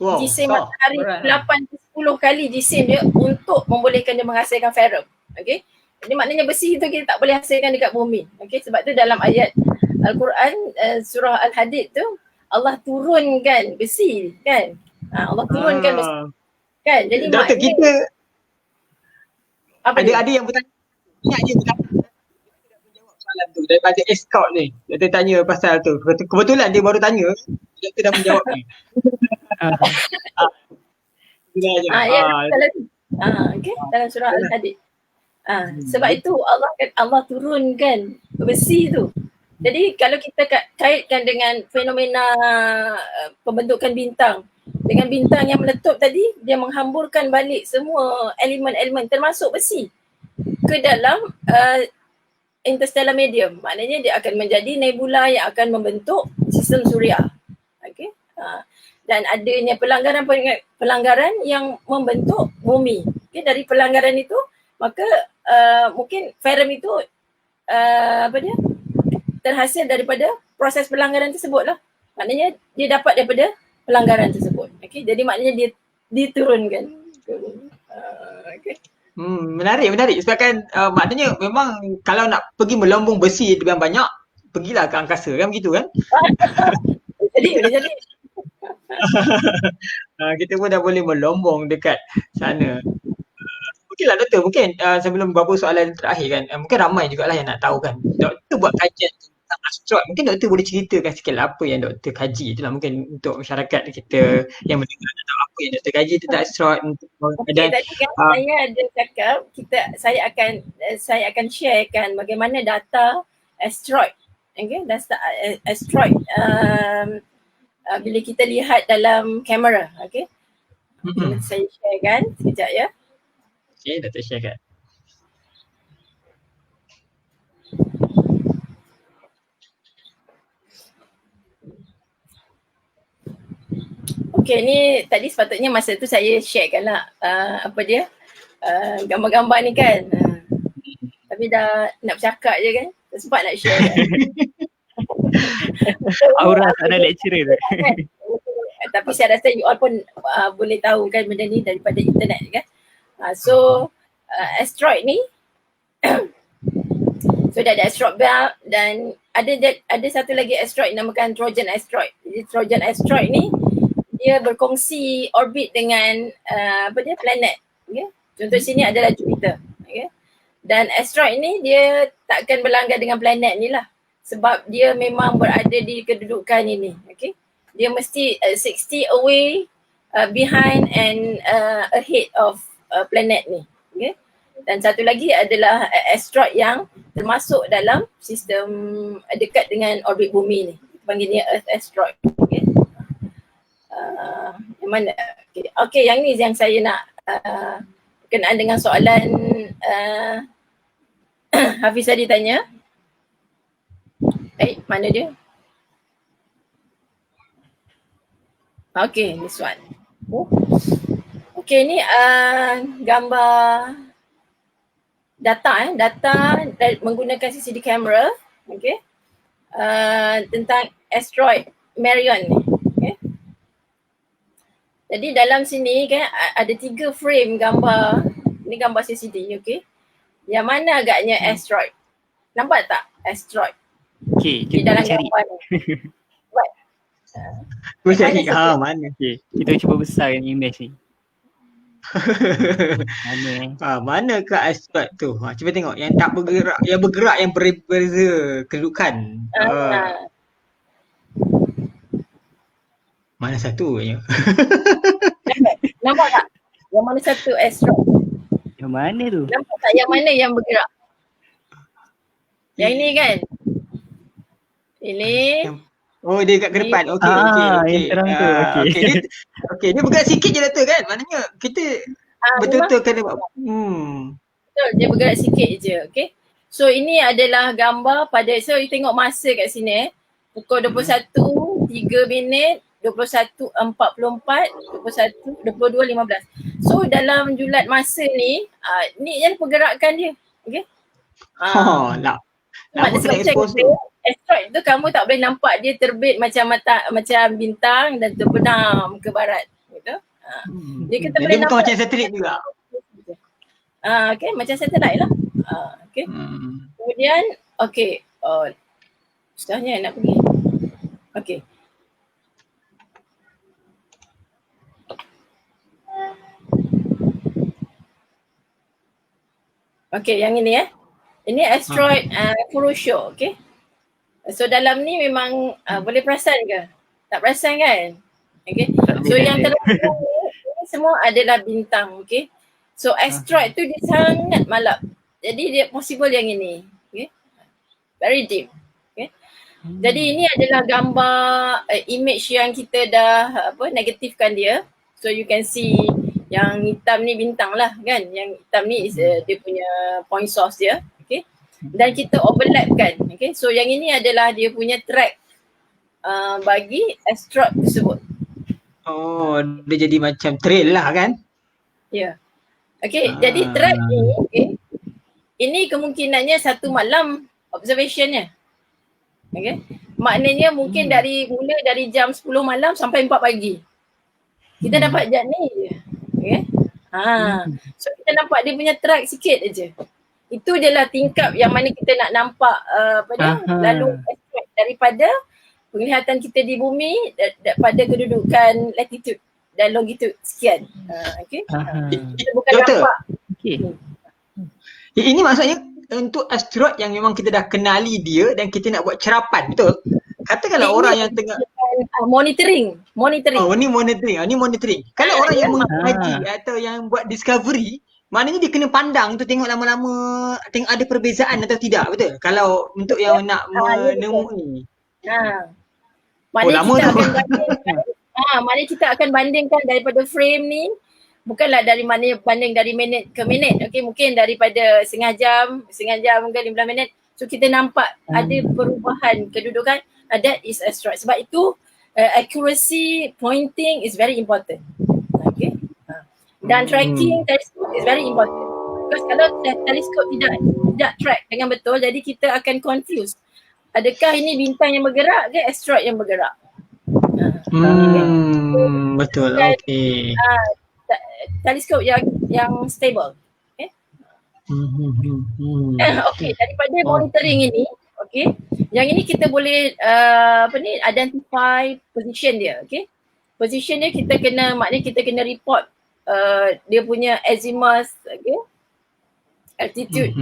Wow, Jisim matahari 8 ke 10 kali jisim dia untuk membolehkan dia menghasilkan ferrum. Okay. Jadi maknanya besi tu kita tak boleh hasilkan dekat bumi. Okay. Sebab tu dalam ayat Al-Quran surah Al-Hadid tu Allah turunkan besi kan. Allah turunkan besi kan. Jadi Doktor, kita apa ada yang bertanya, ingat je bertanya menjawab soalan tu daripada escort ni. Doktor tanya pasal tu. Kebetulan dia baru tanya, doktor dah menjawab ni. Okay, dalam surah Al-Hadid. Sebab itu Allah turunkan besi tu. Jadi kalau kita kaitkan dengan fenomena pembentukan bintang, dengan bintang yang meletup tadi, dia menghamburkan balik semua elemen-elemen termasuk besi ke dalam interstellar medium. Maknanya dia akan menjadi nebula yang akan membentuk sistem suria. Okay. Dan adanya pelanggaran yang membentuk bumi. Okay. Dari pelanggaran itu, maka mungkin ferrum itu terhasil daripada proses pelanggaran tersebut lah. Maknanya dia dapat daripada pelanggaran tersebut. Okay. Jadi maknanya dia diturunkan. Okay. Menarik. Sebab kan maknanya memang kalau nak pergi melombong besi dengan banyak, pergilah ke angkasa kan, begitu kan? Boleh jadi. Kita pun dah boleh melombong dekat sana. Mungkinlah doktor, sebelum beberapa soalan terakhir kan, mungkin ramai jugalah yang nak tahu kan. Doktor buat kajian tentang asteroid, mungkin doktor boleh ceritakan sikit lah apa yang doktor kaji itulah, mungkin untuk masyarakat kita yang mendengar tahu apa yang doktor kaji tentang asteroid. Okay, tadi kan saya ada cakap saya akan sharekan bagaimana data asteroid. Okay, data asteroid bila kita lihat dalam kamera. Okay, saya sharekan sekejap ya. Okay, doktor sharekan. Okay, ni tadi sepatutnya masa tu saya sharekan lah gambar-gambar ni kan. Tapi dah nak bercakap je kan, tak sempat nak share kan. Aura tak ada lecturer tu. Tapi saya rasa you all pun boleh tahu kan benda ni daripada internet kan. So asteroid ni so dah ada asteroid belt dan ada satu lagi asteroid namakan Trojan asteroid. Jadi Trojan asteroid ni dia berkongsi orbit dengan planet. Okay? Contoh sini adalah Jupiter. Okay? Dan asteroid ni dia takkan berlanggar dengan planet ni lah. Sebab dia memang berada di kedudukan ini. Okay? Dia mesti 60 away, behind and ahead of planet ni. Okay? Dan satu lagi adalah asteroid yang termasuk dalam sistem dekat dengan orbit bumi ni. Kita panggil dia Earth asteroid. Okay? Yang mana? Okay, yang ni yang saya nak berkenaan dengan soalan Hafiz tadi tanya. Mana dia? Okay, this one. Okay, ni gambar data menggunakan CCD camera. Okay. Tentang asteroid Marion ni. Okay. Jadi dalam sini kan ada 3 frame gambar. Ni gambar CCD, okay. Yang mana agaknya asteroid? Nampak tak asteroid? Okay, di kita dalam cari. gambar ni. Buat. Cuba cari mana? Okay, kita cuba besarkan image ni. Mana ke asteroid tu? Cuba tengok yang tak bergerak, yang bergerak yang berbeza kedudukan. Mana satu je? Nampak tak? Yang mana satu asteroid? Yang mana tu? Nampak tak yang mana yang bergerak? Yang ini kan? Ini. Oh, dia kat ke depan. Okey, yang terang tu. Okey. Okey, dia bergerak sikit je Dato' kan? Maknanya kita betul-betul kena buat. Betul, dia bergerak sikit je. Okay. So ini adalah gambar pada, so you tengok masa kat sini pukul 21, 3 minit, 21.44, 22.15. So dalam julat masa ni, ni yang pergerakan dia. Okay. Lama Maknanya kena macam expose kita, tu. asteroid tu kamu tak boleh nampak dia terbit macam bintang dan terbenam ke barat. Gitu. Dia kita boleh Dia bukan nampak macam satelit juga. okay, macam satellite lah. Okay. Kemudian, okay. Sudahnya nak pergi. Okay. Okay, yang ini Ini asteroid Kuroshio, okay. So dalam ni memang boleh perasan ke? Tak perasan kan? Okay. So yang terang ni semua adalah bintang, okay. So asteroid tu dia sangat malap. Jadi dia possible yang ini. Okay. Very deep. Okay. Jadi ini adalah gambar image yang kita dah negatifkan dia. So you can see yang hitam ni bintang lah kan. Yang hitam ni is dia punya point source dia. Okay. Dan kita overlapkan. Okay. So yang ini adalah dia punya track bagi asteroid tersebut. Oh, dia jadi macam trail lah kan? Ya. Okay, jadi track ni, okay, ini kemungkinannya satu malam observationnya. Okay. Maknanya mungkin mula dari jam 10 malam sampai 4 pagi. Kita dapat jam ni je. Okay. So kita nampak dia punya track sikit aja. Itu je lah tingkap yang mana kita nak nampak lalu asteroid daripada penglihatan kita di bumi pada kedudukan latitude dan longitude sekian. Okay. Kita bukan Doktor. nampak. Okay. Ini maksudnya untuk asteroid yang memang kita dah kenali dia dan kita nak buat cerapan, betul? Katakanlah orang yang tengah monitoring. Oh, ni monitoring. Ni monitoring. Kalau orang yang mengkaji atau yang buat discovery, maknanya dia kena pandang tu tengok lama-lama, tengok ada perbezaan atau tidak, betul? Kalau untuk yang nak menemui. Maknanya lama kita tu. akan bandingkan. Maknanya kita akan bandingkan daripada frame ni, bukanlah banding dari minit ke minit. Okay, mungkin daripada setengah jam ke 15 minit. So kita nampak ada perubahan kedudukan. That is asteroid. Sebab itu accuracy pointing is very important. Okay. Dan tracking teleskop is very important. Because kalau teleskop tidak track dengan betul, jadi kita akan confuse. Adakah ini bintang yang bergerak ke asteroid yang bergerak? Betul. Okey. Teleskop yang stable. Okay. Okay, daripada monitoring ini, okay, yang ini kita boleh identify position dia, okay. Position dia maknanya kita kena report dia punya azimuth, okay, altitude,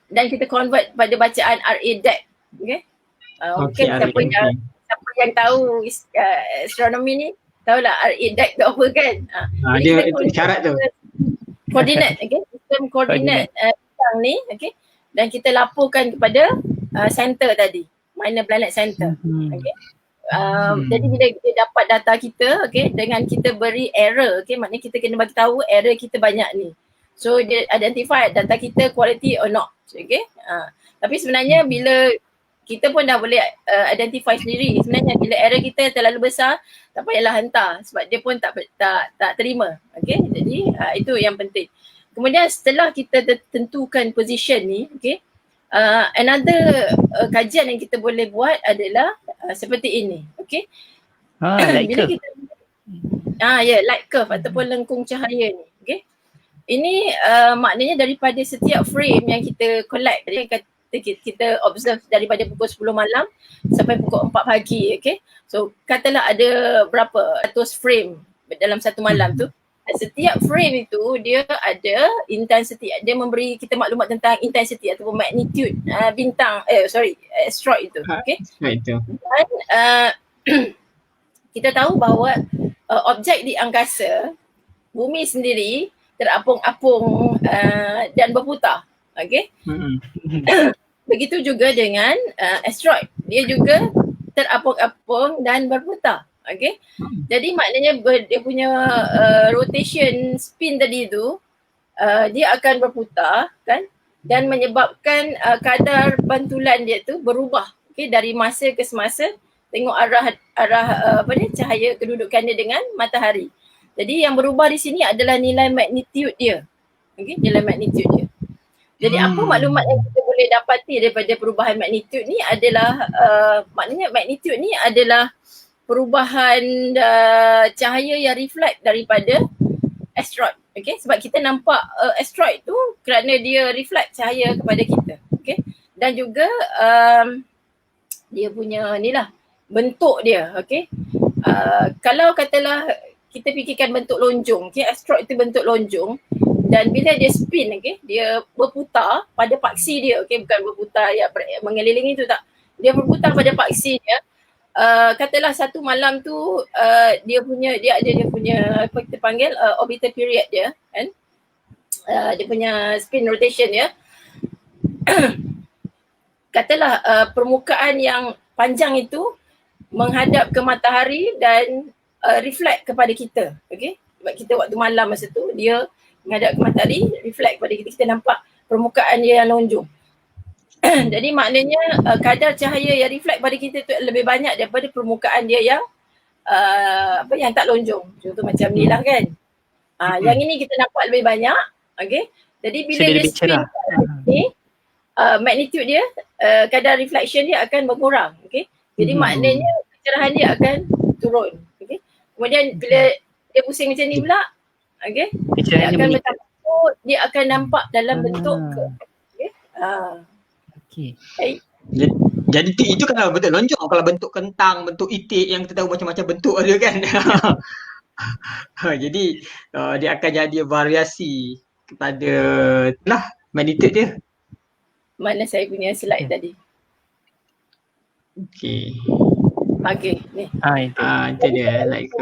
dan kita convert pada bacaan RA-DAC, okay. Mungkin siapa yang tahu astronomi ni tahulah RA-DAC tu apa kan. Dia syarat tu. Koordinat, okay, sistem koordinat bintang ni, okay, dan kita laporkan kepada center tadi, minor planet center, okay. Jadi bila dia dapat data kita, okay, dengan kita beri error, okay, maknanya kita kena bagi tahu error kita banyak ni. So dia identify data kita quality or not, okay. Tapi sebenarnya bila kita pun dah boleh identify sendiri, sebenarnya bila error kita terlalu besar, tak payahlah hantar sebab dia pun tak terima, okay. Jadi itu yang penting. Kemudian setelah kita tentukan position ni, okay, another kajian yang kita boleh buat adalah seperti ini, okay. Light bila curve. kita light curve ataupun lengkung cahaya ni, okay. Ini maknanya daripada setiap frame yang kita collect, kita observe daripada pukul 10 malam sampai pukul 4 pagi, okay. So katalah ada berapa ratus frame dalam satu malam tu. Setiap frame itu dia ada intensity, dia memberi kita maklumat tentang intensity ataupun magnitude asteroid itu, okay. Itu. Dan kita tahu bahawa objek di angkasa, bumi sendiri terapung-apung dan berputar. Okay? Begitu juga dengan asteroid. Dia juga terapung-apung dan berputar. Okay? Jadi maknanya dia punya rotation spin tadi tu, dia akan berputar kan, dan menyebabkan kadar pantulan dia tu berubah, okay, dari masa ke semasa, tengok arah cahaya kedudukan dia dengan matahari. Jadi yang berubah di sini adalah nilai magnitude dia. Okay, nilai magnitude dia. Jadi apa maklumat yang kita boleh dapati daripada perubahan magnitude ni adalah maknanya magnitude ni adalah perubahan cahaya yang reflect daripada asteroid. Okay, sebab kita nampak asteroid tu kerana dia reflect cahaya kepada kita. Okay, dan juga dia punya ni lah bentuk dia. Okay, kalau katalah kita fikirkan bentuk lonjong, okay, asteroid tu bentuk lonjong, dan bila dia spin, okay, dia berputar pada paksi dia, okay, bukan berputar yang mengelilingi tu tak, dia berputar pada paksi dia. Katalah satu malam tu dia ada punya apa kita panggil orbital period dia kan, dia punya spin rotation dia. Katalah permukaan yang panjang itu menghadap ke matahari dan reflect kepada kita, okay? Sebab kita waktu malam masa tu dia menghadap ke matahari, reflect kepada kita, kita nampak permukaan dia yang lonjong. Jadi maknanya kadar cahaya yang reflect pada kita tu lebih banyak daripada permukaan dia yang yang tak lonjong. Contoh macam ni lah kan. Yang ini kita nampak lebih banyak, okay? Jadi bila dia spin ni, magnitude dia, kadar reflection dia akan berkurang, okay? Jadi maknanya kecerahan dia akan turun, okay? Kemudian bila dia pusing macam ni pula, okay, dia akan bertambah, dia akan nampak dalam bentuk okay? Okay. Jadi itu kalau bentuk lonjong, kalau bentuk kentang, bentuk itik yang kita tahu macam-macam bentuk dia kan. Jadi dia akan jadi variasi kepada lah magnitude dia. Mana saya punya slide tadi. Okey. Okey, ni. Itu dia like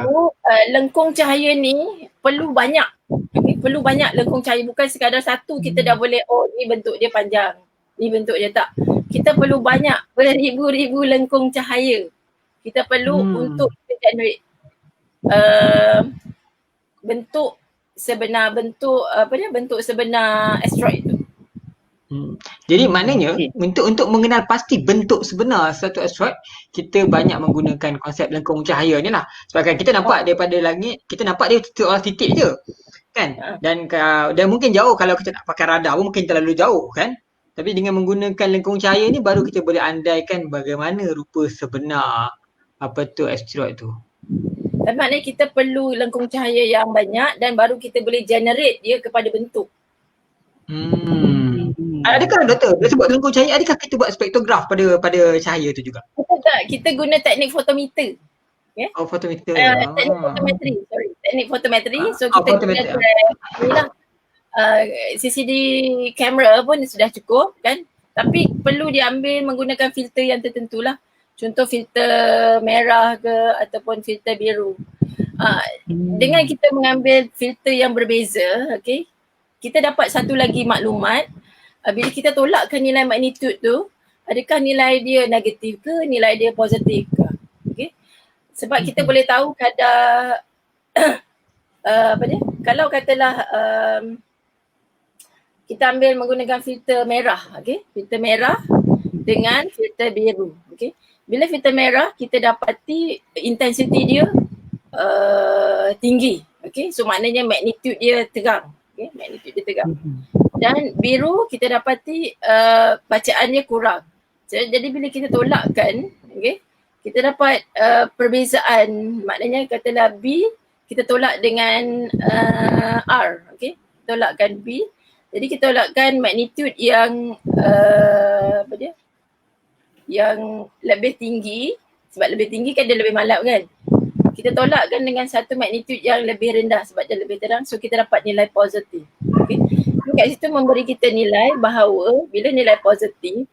lengkung cahaya ni perlu banyak. Okay, perlu banyak lengkung cahaya, bukan sekadar satu kita dah boleh ni bentuk dia panjang, ni bentuk dia tak. Kita perlu banyak, beribu-ribu lengkung cahaya. Kita perlu untuk generate bentuk sebenar asteroid tu. Jadi maknanya untuk mengenal pasti bentuk sebenar satu asteroid, kita banyak menggunakan konsep lengkung cahaya ni lah. Sebab kan kita nampak daripada langit, kita nampak dia seorang titik je kan. Dan mungkin jauh, kalau kita nak pakai radar pun mungkin terlalu jauh kan. Tapi dengan menggunakan lengkung cahaya ni baru kita boleh andaikan bagaimana rupa sebenar apa tu asteroid tu. Dan maknanya kita perlu lengkung cahaya yang banyak dan baru kita boleh generate dia kepada bentuk. Adakah doktor, bila sebut lengkung cahaya, adakah kita buat spektrograf pada cahaya tu juga? Kita guna teknik fotometer. Okay? Fotometer. Teknik fotometri. So kita guna CCD kamera pun sudah cukup kan. Tapi perlu diambil menggunakan filter yang tertentu lah. Contoh filter merah ke ataupun filter biru. Dengan kita mengambil filter yang berbeza, okay, kita dapat satu lagi maklumat. Bila kita tolakkan nilai magnitude tu, adakah nilai dia negatif ke, nilai dia positif ke? Okay? Sebab kita boleh tahu kadar kalau katalah kita ambil menggunakan filter merah, okay? Filter merah dengan filter biru, okay? Bila filter merah kita dapati intensity dia tinggi, okay? So maknanya magnitude dia terang, okay? Magnitude dia terang. Dan biru kita dapati bacaannya kurang. Jadi bila kita tolakkan, okay, kita dapat perbezaan, maknanya katalah B kita tolak dengan R, okay, tolakkan B. Jadi kita tolakkan magnitude yang yang lebih tinggi, sebab lebih tinggi kan dia lebih malap kan. Kita tolakkan dengan satu magnitude yang lebih rendah sebab dia lebih terang, so kita dapat nilai positif. Okay. Kat situ memberi kita nilai bahawa bila nilai positif,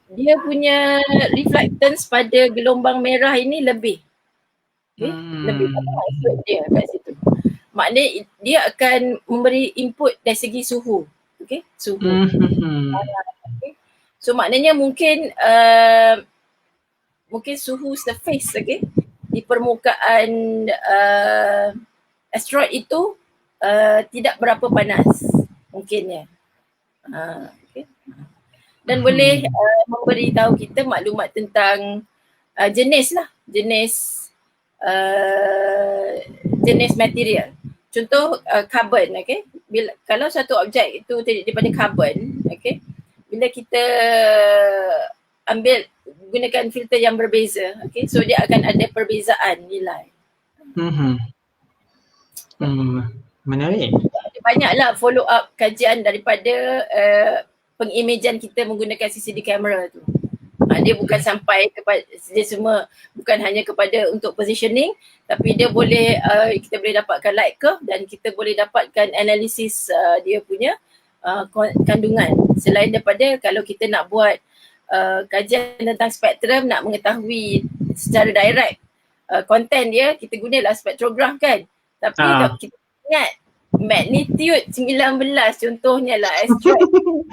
dia punya reflectance pada gelombang merah ini lebih Okay? Lebih banyak asteroid dia kat situ. Maknanya dia akan memberi input dari segi suhu. Okay? Suhu. Okay? So maknanya mungkin mungkin suhu surface, okay, di permukaan asteroid itu tidak berapa panas mungkinnya. Okay. Dan boleh memberitahu kita maklumat tentang jenis material. Contoh carbon, okay. Kalau satu objek itu terdiri daripada carbon, okay, bila kita gunakan filter yang berbeza, okay, so dia akan ada perbezaan nilai. Menarik. Banyaklah follow up kajian daripada pengimejan kita menggunakan CCD kamera tu. Dia bukan sampai kepada dia semua, bukan hanya kepada untuk positioning, tapi dia boleh kita boleh dapatkan light curve dan kita boleh dapatkan analisis dia punya kandungan. Selain daripada kalau kita nak buat kajian tentang spektrum, nak mengetahui secara direct konten dia, kita gunalah spektrograf kan. Tapi kalau kita ingat magnitude 19 contohnya lah asteroid 19,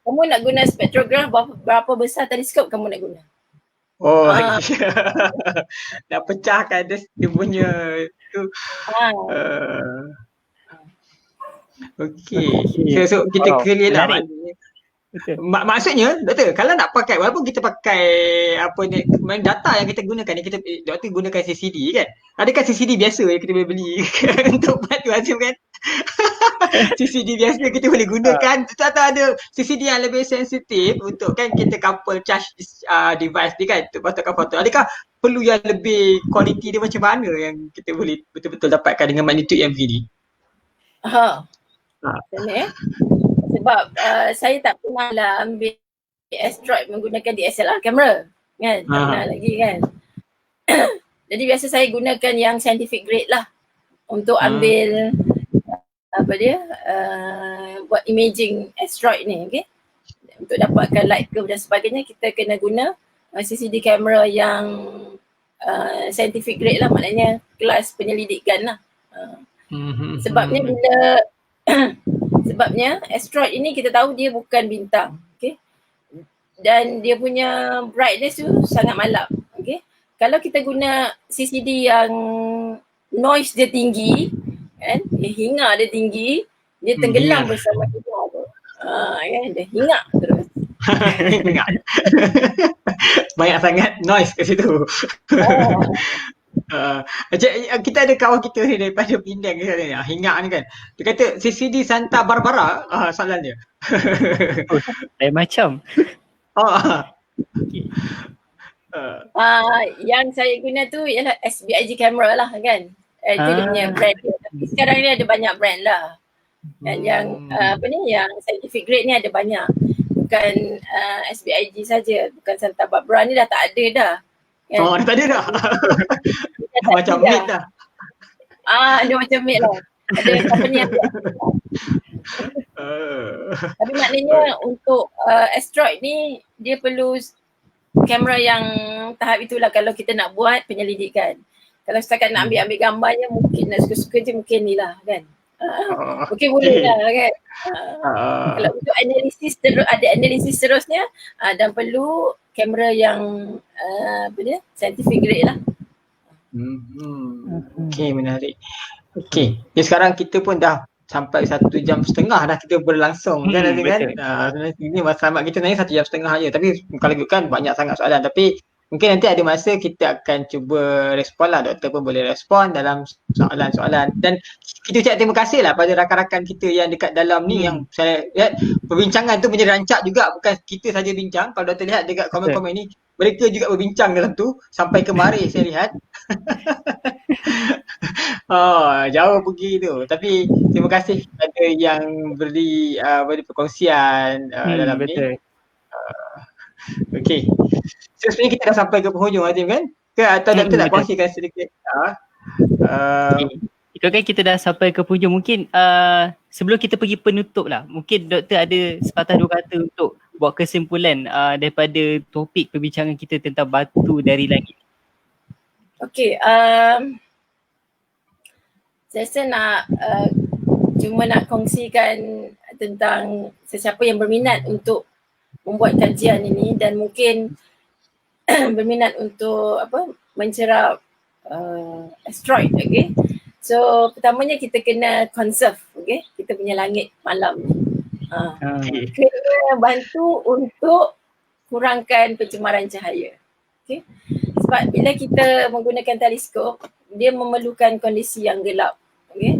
kamu nak guna spektrograf berapa besar teleskop kamu nak guna? Oh, nak pecahkan dia punya tu. Okey. So kita clear lah maknanya. Maksudnya doktor, kalau nak pakai, walaupun kita pakai apa ni, data yang kita gunakan ni, kita doktor gunakan CCD kan, adakah CCD biasa yang kita boleh beli untuk buat tu Azim kan? CCD biasa kita boleh gunakan atau ada CCD yang lebih sensitif untuk kan kita couple charge device ni kan untuk patutkan foto, adakah perlu yang lebih quality dia macam mana yang kita boleh betul-betul dapatkan dengan magnitude yang begini? Sebab saya tak pernah lah ambil asteroid menggunakan DSLR kamera kan, tak pernah lagi kan. Jadi biasa saya gunakan yang scientific grade lah untuk ambil buat imaging asteroid ni, okay. Untuk dapatkan light curve dan sebagainya, kita kena guna CCD kamera yang scientific grade lah, maknanya kelas penyelidikan lah. Sebabnya bila sebabnya asteroid ini kita tahu dia bukan bintang, okay? Dan dia punya brightness tu sangat malap, okay? Kalau kita guna CCD yang noise dia tinggi, kan? Hingar dia tinggi, dia tenggelam bersama hingar tu. Kan? Dia hingar terus. Hingar. Banyak sangat noise kat situ. Kita ada kawan kita ni daripada Penang ni, Hingar ni kan. Dia kata CCD Santa Barbara, soalan dia. Lain macam. Yang saya guna tu ialah SBIG camera lah kan. Itu dia punya brand dia. Tapi sekarang ni ada banyak brand lah. Dan yang yang scientific grade ni ada banyak. Bukan SBIG saja, bukan Santa Barbara ni dah tak ada dah. Kan? Dah tak ada dah. Macam mate dah. Dia macam mate lah. Ada company yang tapi maknanya untuk asteroid ni dia perlu kamera yang tahap itulah kalau kita nak buat penyelidikan. Kalau setakat nak ambil gambarnya mungkin nak suka-suka je mungkin ni lah kan. Mungkin boleh lah kan. Kalau untuk analisis ada analisis terusnya dan perlu kamera yang scientific grade lah. Okay, menarik. Okay, jadi sekarang kita pun dah sampai 1 jam setengah dah kita berlangsung kan Azim kan. Ini masa kita sebenarnya 1 jam setengah je, tapi kalau kan banyak sangat soalan, tapi mungkin nanti ada masa kita akan cuba respon lah, doktor pun boleh respon dalam soalan-soalan. Dan kita ucap terima kasih lah pada rakan-rakan kita yang dekat dalam ni yang saya lihat perbincangan tu menjadi rancak juga, bukan kita saja bincang. Kalau doktor lihat dekat komen-komen ni, mereka juga berbincang dalam tu sampai kemari saya lihat. Jauh pergi tu. Tapi terima kasih kepada yang beri perkongsian dalam ni. Okay. So sebenarnya kita dah sampai ke penghujung Azim kan? Ke atau doktor nak kongsikan sedikit? Itu kan kita dah sampai ke penghujung. Mungkin sebelum kita pergi penutup lah, mungkin doktor ada sepatah dua kata untuk buat kesimpulan daripada topik perbincangan kita tentang batu dari langit. Okay, saya rasa cuma nak kongsikan tentang sesiapa yang berminat untuk membuat kajian ini dan mungkin berminat untuk mencerap asteroid, okay. So pertamanya kita kena conserve, okay, kita punya langit malam ni. Kena bantu untuk kurangkan pencemaran cahaya. Okay. Sebab bila kita menggunakan teleskop, dia memerlukan kondisi yang gelap, okay,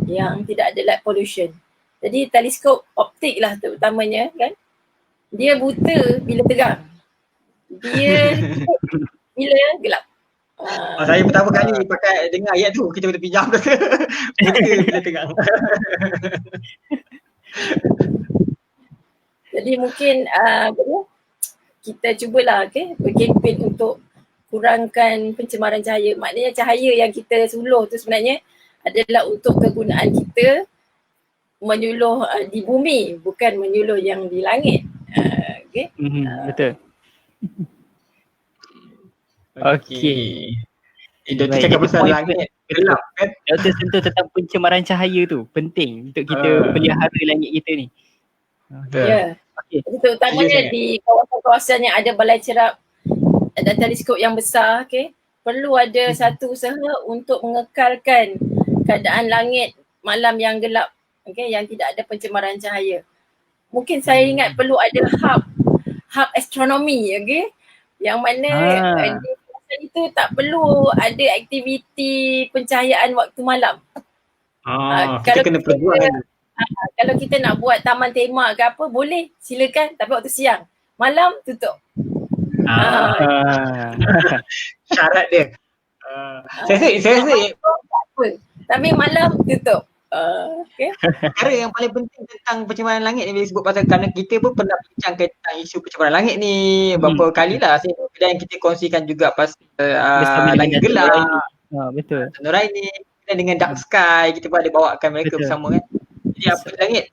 yang tidak ada light pollution. Jadi teleskop optik lah terutamanya kan, dia buta bila terang, dia bila gelap. Saya pertama kali pakai dengar ayat tu, kita boleh pinjam ke? Buta bila tengah. Jadi mungkin kita cubalah, okay, berkempen untuk kurangkan pencemaran cahaya. Maknanya cahaya yang kita suluh tu sebenarnya adalah untuk kegunaan kita menyuluh di bumi, bukan menyuluh yang di langit. Okay. Betul. Okey. Doktor cakap pasal langit gelap kan? Doktor sentuh tentang pencemaran cahaya tu. Penting untuk kita pelihara langit kita ni. Ya. Okay. Terutamanya di kawasan-kawasan yang ada balai cerap dan teleskop yang besar, okay, perlu ada satu usaha untuk mengekalkan keadaan langit malam yang gelap, okay, yang tidak ada pencemaran cahaya. Mungkin saya ingat perlu ada hub astronomi, okay, yang mana di kawasan itu tak perlu ada aktiviti pencahayaan waktu malam. Kita kena perbuat. Kalau kita nak buat taman tema ke apa, boleh, silakan, tapi waktu siang. Malam tutup. Syarat dia. Saya rasa tapi malam tutup. Okay. Perkara yang paling penting tentang pencemaran langit ni bila sebut pasal, kerana kita pun pernah bincang tentang isu pencemaran langit ni beberapa kali lah. Dan kita kongsikan juga pasal langit gelap, betul. Nuraini, dan dengan dark sky, kita pun ada bawakan mereka bersama kan. Jadi apa langit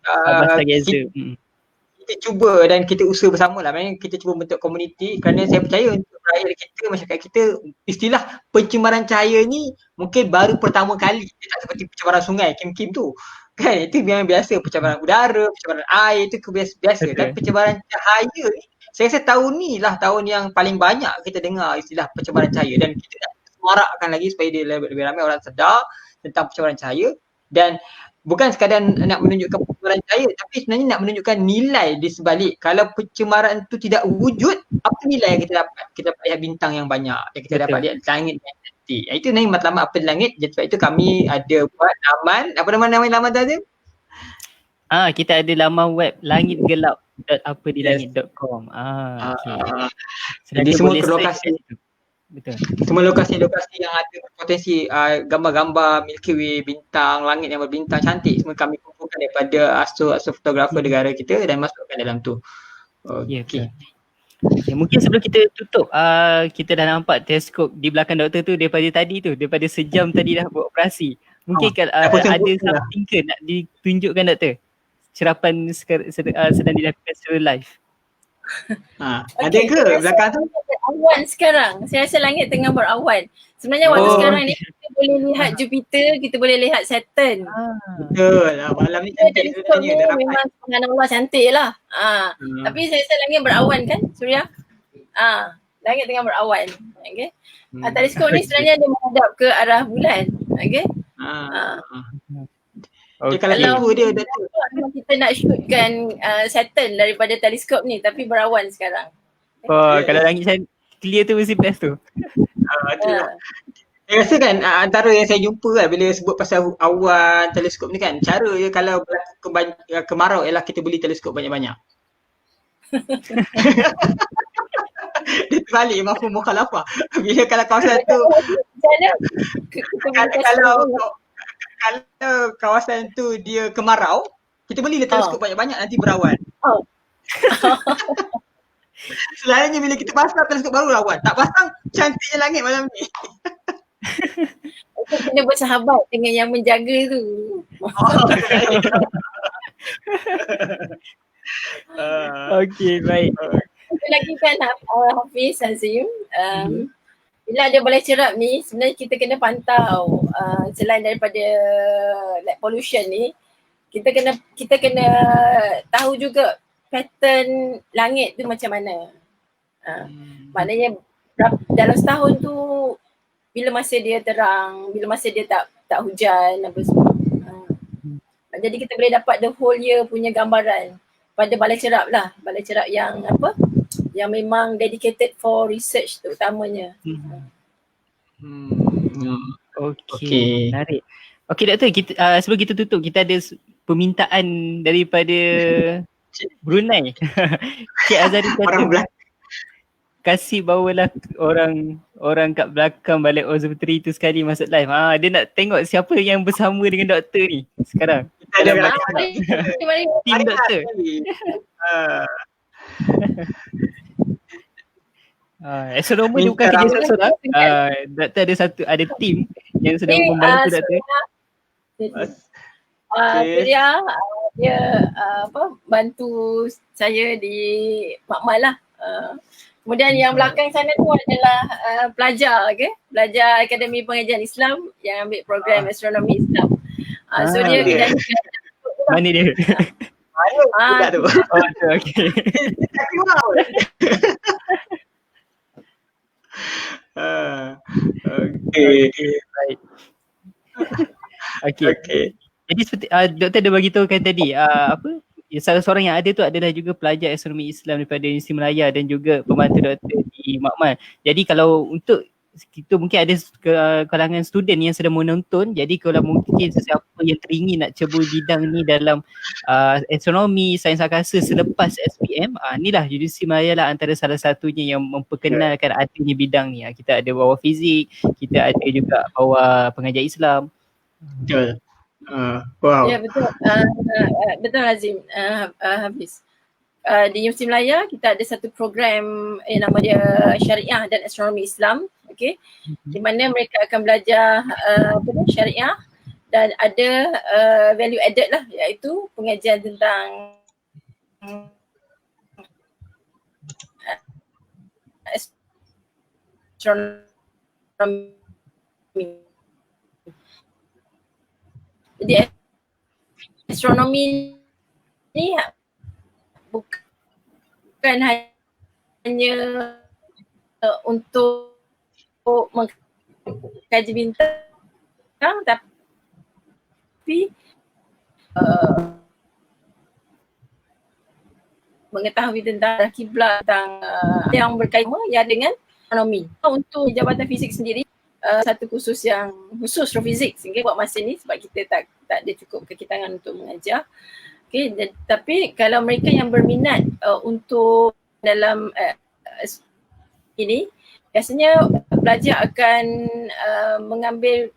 kita cuba dan kita usaha bersama lah. Maksudnya kita cuba bentuk komuniti, kerana saya percaya untuk rakyat kita, masyarakat kita, istilah pencemaran cahaya ni mungkin baru pertama kali. Dia tak seperti pencemaran sungai, kim-kim tu. Kan itu memang biasa, pencemaran udara, pencemaran air tu biasa kan. Pencemaran cahaya ni saya rasa tahun ni lah tahun yang paling banyak kita dengar istilah pencemaran cahaya, dan kita nak semarakkan lagi supaya dia lebih ramai orang sedar tentang pencemaran cahaya. Dan bukan sekadar nak menunjukkan pencemaran cahaya, tapi sebenarnya nak menunjukkan nilai di sebalik. Kalau pencemaran tu tidak wujud, apa nilai yang kita dapat? Kita dapat lihat bintang yang banyak, yang kita dapat lihat langit yang cantik. Itu sebenarnya matlamat apa di langit. Jadi sebab itu kami ada buat laman. Apa nama laman tu? Kita ada laman web langitgelap.apadilangit.com. Okay. Jadi semua lokasi, betul. Semua lokasi-lokasi yang ada potensi gambar-gambar Milky Way, bintang, langit yang berbintang cantik, semua kami kumpulkan daripada astrofotografer negara kita dan masukkan dalam tu. Okey. Okay, mungkin sebelum kita tutup, kita dah nampak teleskop di belakang doktor tu daripada tadi tu, daripada sejam tadi dah beroperasi. Mungkin ada something ke nak ditunjukkan doktor? Cerapan sedang dilakukan secara live. Ada ke belakang tu? Awan sekarang. Saya rasa langit tengah berawan. Sebenarnya waktu sekarang ni kita boleh lihat Jupiter, kita boleh lihat Saturn. Betul lah, malam ni cantik sebenarnya. Memang subhanallah cantik lah. Tapi saya rasa langit berawan kan, Surya? Langit tengah berawan. Okay. Teleskop ni sebenarnya dia menghadap ke arah bulan. Okay. Kalau kita nak shootkan Saturn daripada teleskop ni, tapi berawan sekarang. Kalau langit clear tu mesti best tu. Saya rasa kan antara yang saya jumpa kan bila sebut pasal awan teleskop ni kan, cara dia kalau berlaku kemarau ialah kita beli teleskop banyak-banyak. Dia terbalik mafhum mukhalafah. Bila kalau kawasan tu kalau kawasan tu dia kemarau, kita belilah teleskop banyak-banyak, nanti berawan. Selainnya bila kita pasang teleskop baru awan, tak pasang cantiknya langit malam ni. Kita kena bersahabat dengan yang menjaga tu. Okey, baik. Satu lagi kan Hafiz, Azim, bila ada balai cerap ni sebenarnya kita kena pantau selain daripada light pollution ni, kita kena tahu juga pattern langit tu macam mana. Maknanya dalam setahun tu bila masa dia terang, bila masa dia tak hujan apa semua. Jadi kita boleh dapat the whole year punya gambaran pada balai cerap lah. Balai cerap yang apa? Yang memang dedicated for research terutamanya. Okey, menarik. Okey doktor, kita sebelum kita tutup, kita ada permintaan daripada Brunei. Cik Azhari kata kasih bawalah orang kat belakang balik observatory tu sekali masuk live. Dia nak tengok siapa yang bersama dengan doktor ni sekarang. Kita ada Tim doktor. Astronomer ni bukan kerja seorang. Doktor ada tim yang sedang membantu doktor. Dia bantu saya di Makmal lah. Kemudian yang belakang sana tu adalah pelajar, pelajar Akademi Pengajian Islam yang ambil program astronomi Islam. So dia mana dia? Mana tu? Okey. Baik. Okey. Jadi seperti doktor ada bagi tahu kan tadi salah seorang yang ada tu adalah juga pelajar astronomi Islam daripada Universiti Melaya dan juga pembantu doktor di Makmal. Jadi kalau untuk kita mungkin ada kalangan student yang sedang menonton, jadi kalau mungkin sesiapa yang teringin nak cuba bidang ni dalam astronomi, sains angkasa selepas SPM, inilah Universiti Melaya lah antara salah satunya yang memperkenalkan adanya bidang ni. Kita ada bawa fizik, kita ada juga bawa pengajar Islam. Betul. Wow. Ya betul. Betul Azim, Hafiz. Di Universiti Melaya kita ada satu program nama dia Syariah dan Astronomi Islam, di mana mereka akan belajar syariah dan ada value added lah, iaitu pengajian tentang astronomi. Jadi astronomi ni bukan hanya untuk mengkaji bintang, tapi mengetahui tentang kiblat, tentang yang berkaitan ya dengan astronomi. Untuk Jabatan Fizik sendiri satu kursus yang khusus astrofizik buat masa ni sebab kita tak ada cukup kekitangan untuk mengajar. Tapi kalau mereka yang berminat untuk dalam ini, biasanya pelajar akan mengambil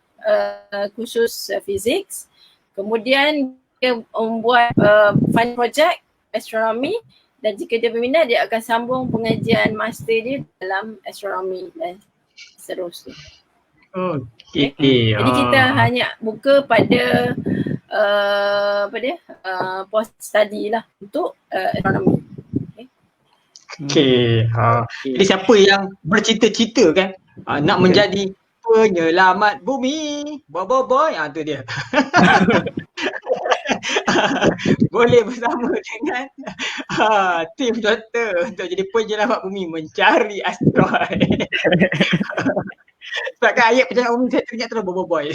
kursus fizik, kemudian dia membuat final project astronomi, dan jika dia berminat dia akan sambung pengajian master dia dalam astronomi dan seterusnya. Jadi kita hanya buka pada post study lah untuk astronomi. Jadi siapa yang bercita-cita kan nak menjadi penyelamat bumi, boy, tu dia. Boleh bersama dengan tim doktor untuk jadi penyelamat bumi mencari asteroid. Sebab ayat penyelamat bumi saya teringat terus boy.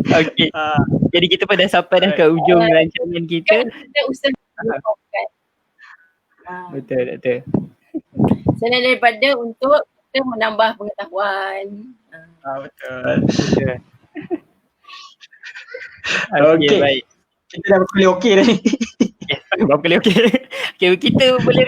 Okey. Jadi kita pun dah sampai dah ke ujung rancangan kita. Kita usahakan. Betul. Selain daripada untuk kita menambah pengetahuan. Betul. Okey, baik. Kita dah berkali okey dah ni. Berapa kali okey. Kita boleh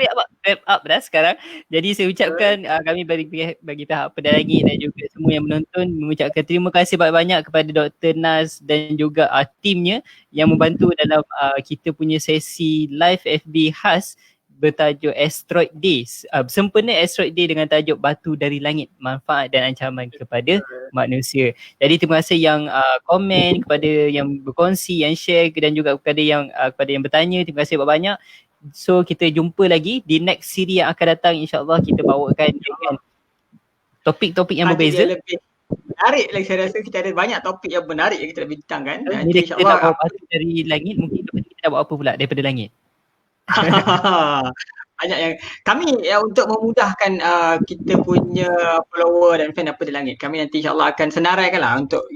wrap up dah sekarang. Jadi saya ucapkan kami bagi pihak Penerangi dan juga semua yang menonton mengucapkan terima kasih banyak-banyak kepada Dr. Naz dan juga timnya yang membantu dalam kita punya sesi live FB khas bertajuk Asteroid Days. Sempena Asteroid Day dengan tajuk Batu dari Langit, Manfaat dan Ancaman kepada Manusia. Jadi terima kasih yang komen, kepada yang berkongsi, yang share dan juga kepada yang bertanya. Terima kasih banyak. So kita jumpa lagi di next siri yang akan datang, insyaAllah kita bawakan dengan topik-topik yang Tajuk berbeza. dia lebih menarik lagi. Saya rasa kita ada banyak topik yang menarik yang kita nak bincangkan. Nanti Bila kita nak insyaAllah bawa batu dari langit, mungkin kita nak bawa apa pula daripada langit? banyak yang kami untuk memudahkan kita punya follower dan fan apa di langit, kami nanti insyaAllah akan senaraikan lah untuk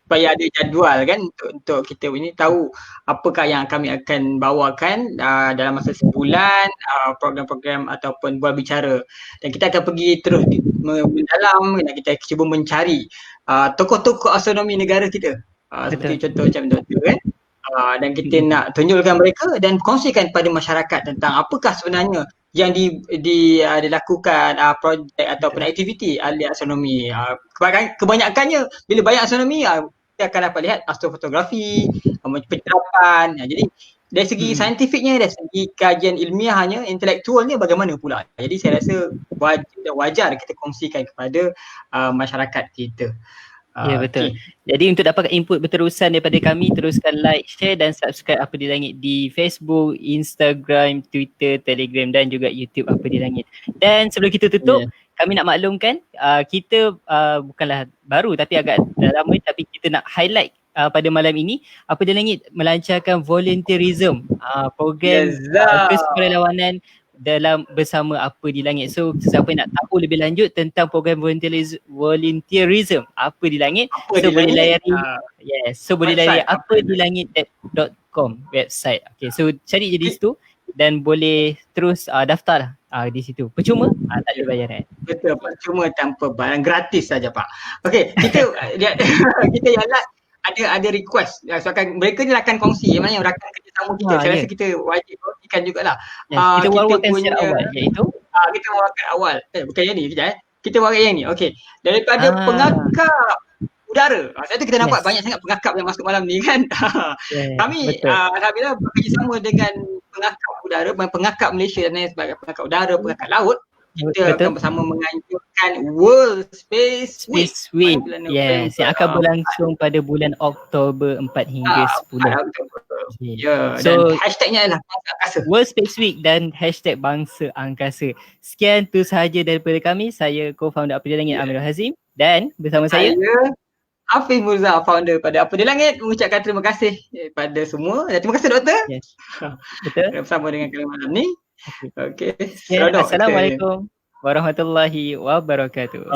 supaya ada jadual kan untuk kita ini tahu apakah yang kami akan bawakan dalam masa sebulan, program-program ataupun bual bicara, dan kita akan pergi terus mendalam dan kita cuba mencari tokoh-tokoh astronomi negara kita, seperti contoh macam Dr. kan. Dan kita nak tunjukkan mereka dan kongsikan kepada masyarakat tentang apakah sebenarnya yang dilakukan projek ataupun aktiviti ahli astronomi. Kebanyakannya bila banyak astronomi kita akan dapat lihat astrofotografi, pencerapan. Jadi dari segi saintifiknya, dari segi kajian ilmiahnya, intelektualnya bagaimana pula. Jadi saya rasa wajar kita kongsikan kepada masyarakat kita. Ya, betul. Jadi untuk dapatkan input berterusan daripada kami, teruskan like, share dan subscribe Apa di Langit di Facebook, Instagram, Twitter, Telegram dan juga YouTube Apa di Langit. Dan sebelum kita tutup, kami nak maklumkan kita bukanlah baru tapi agak lama, tapi kita nak highlight pada malam ini Apa di Langit melancarkan volunteerism, program kesukarelawanan dalam bersama Apa di Langit. So sesiapa yang nak tahu lebih lanjut tentang program volunteerism Apa di Langit, boleh layari boleh layari apadilangit.com website. Okay, so cari je di situ dan boleh terus daftar di situ. Percuma, tak ada bayaran. Betul, percuma tanpa bayaran, gratis saja Pak. Okey, kita kita ialah ada request. Sebabkan mereka ni akan kongsi yang rakan kerjasama kita. Saya rasa kita wajib kongsikan jugalah. Kita wawakan secara awal, iaitu kita wawakan awal. Bukan yang ni, kejap kita wawakan yang ni. Okey. Daripada pengakap udara. Saya tu kita nampak banyak sangat pengakap yang masuk malam ni kan. Kami alhamdulillah bekerjasama dengan pengakap udara, pengakap Malaysia dan sebagai pengakap udara, pengakap laut. Kita akan bersama menganjurkan World Space Week. Yes, yang akan berlangsung pada bulan Oktober 4 hingga 10. Dan hashtagnya adalah Bangsa Angkasa. World Space Week dan hashtag Bangsa Angkasa. Sekian tu sahaja daripada kami. Saya co-founder Apa di Langit, Amirul Hazim, dan bersama saya Hafiz Murza, founder pada Apa di Langit, mengucapkan terima kasih kepada semua. Dan terima kasih Doktor. Betul. Bersama dengan kalian malam ni. Okey. Assalamualaikum warahmatullahi wabarakatuh.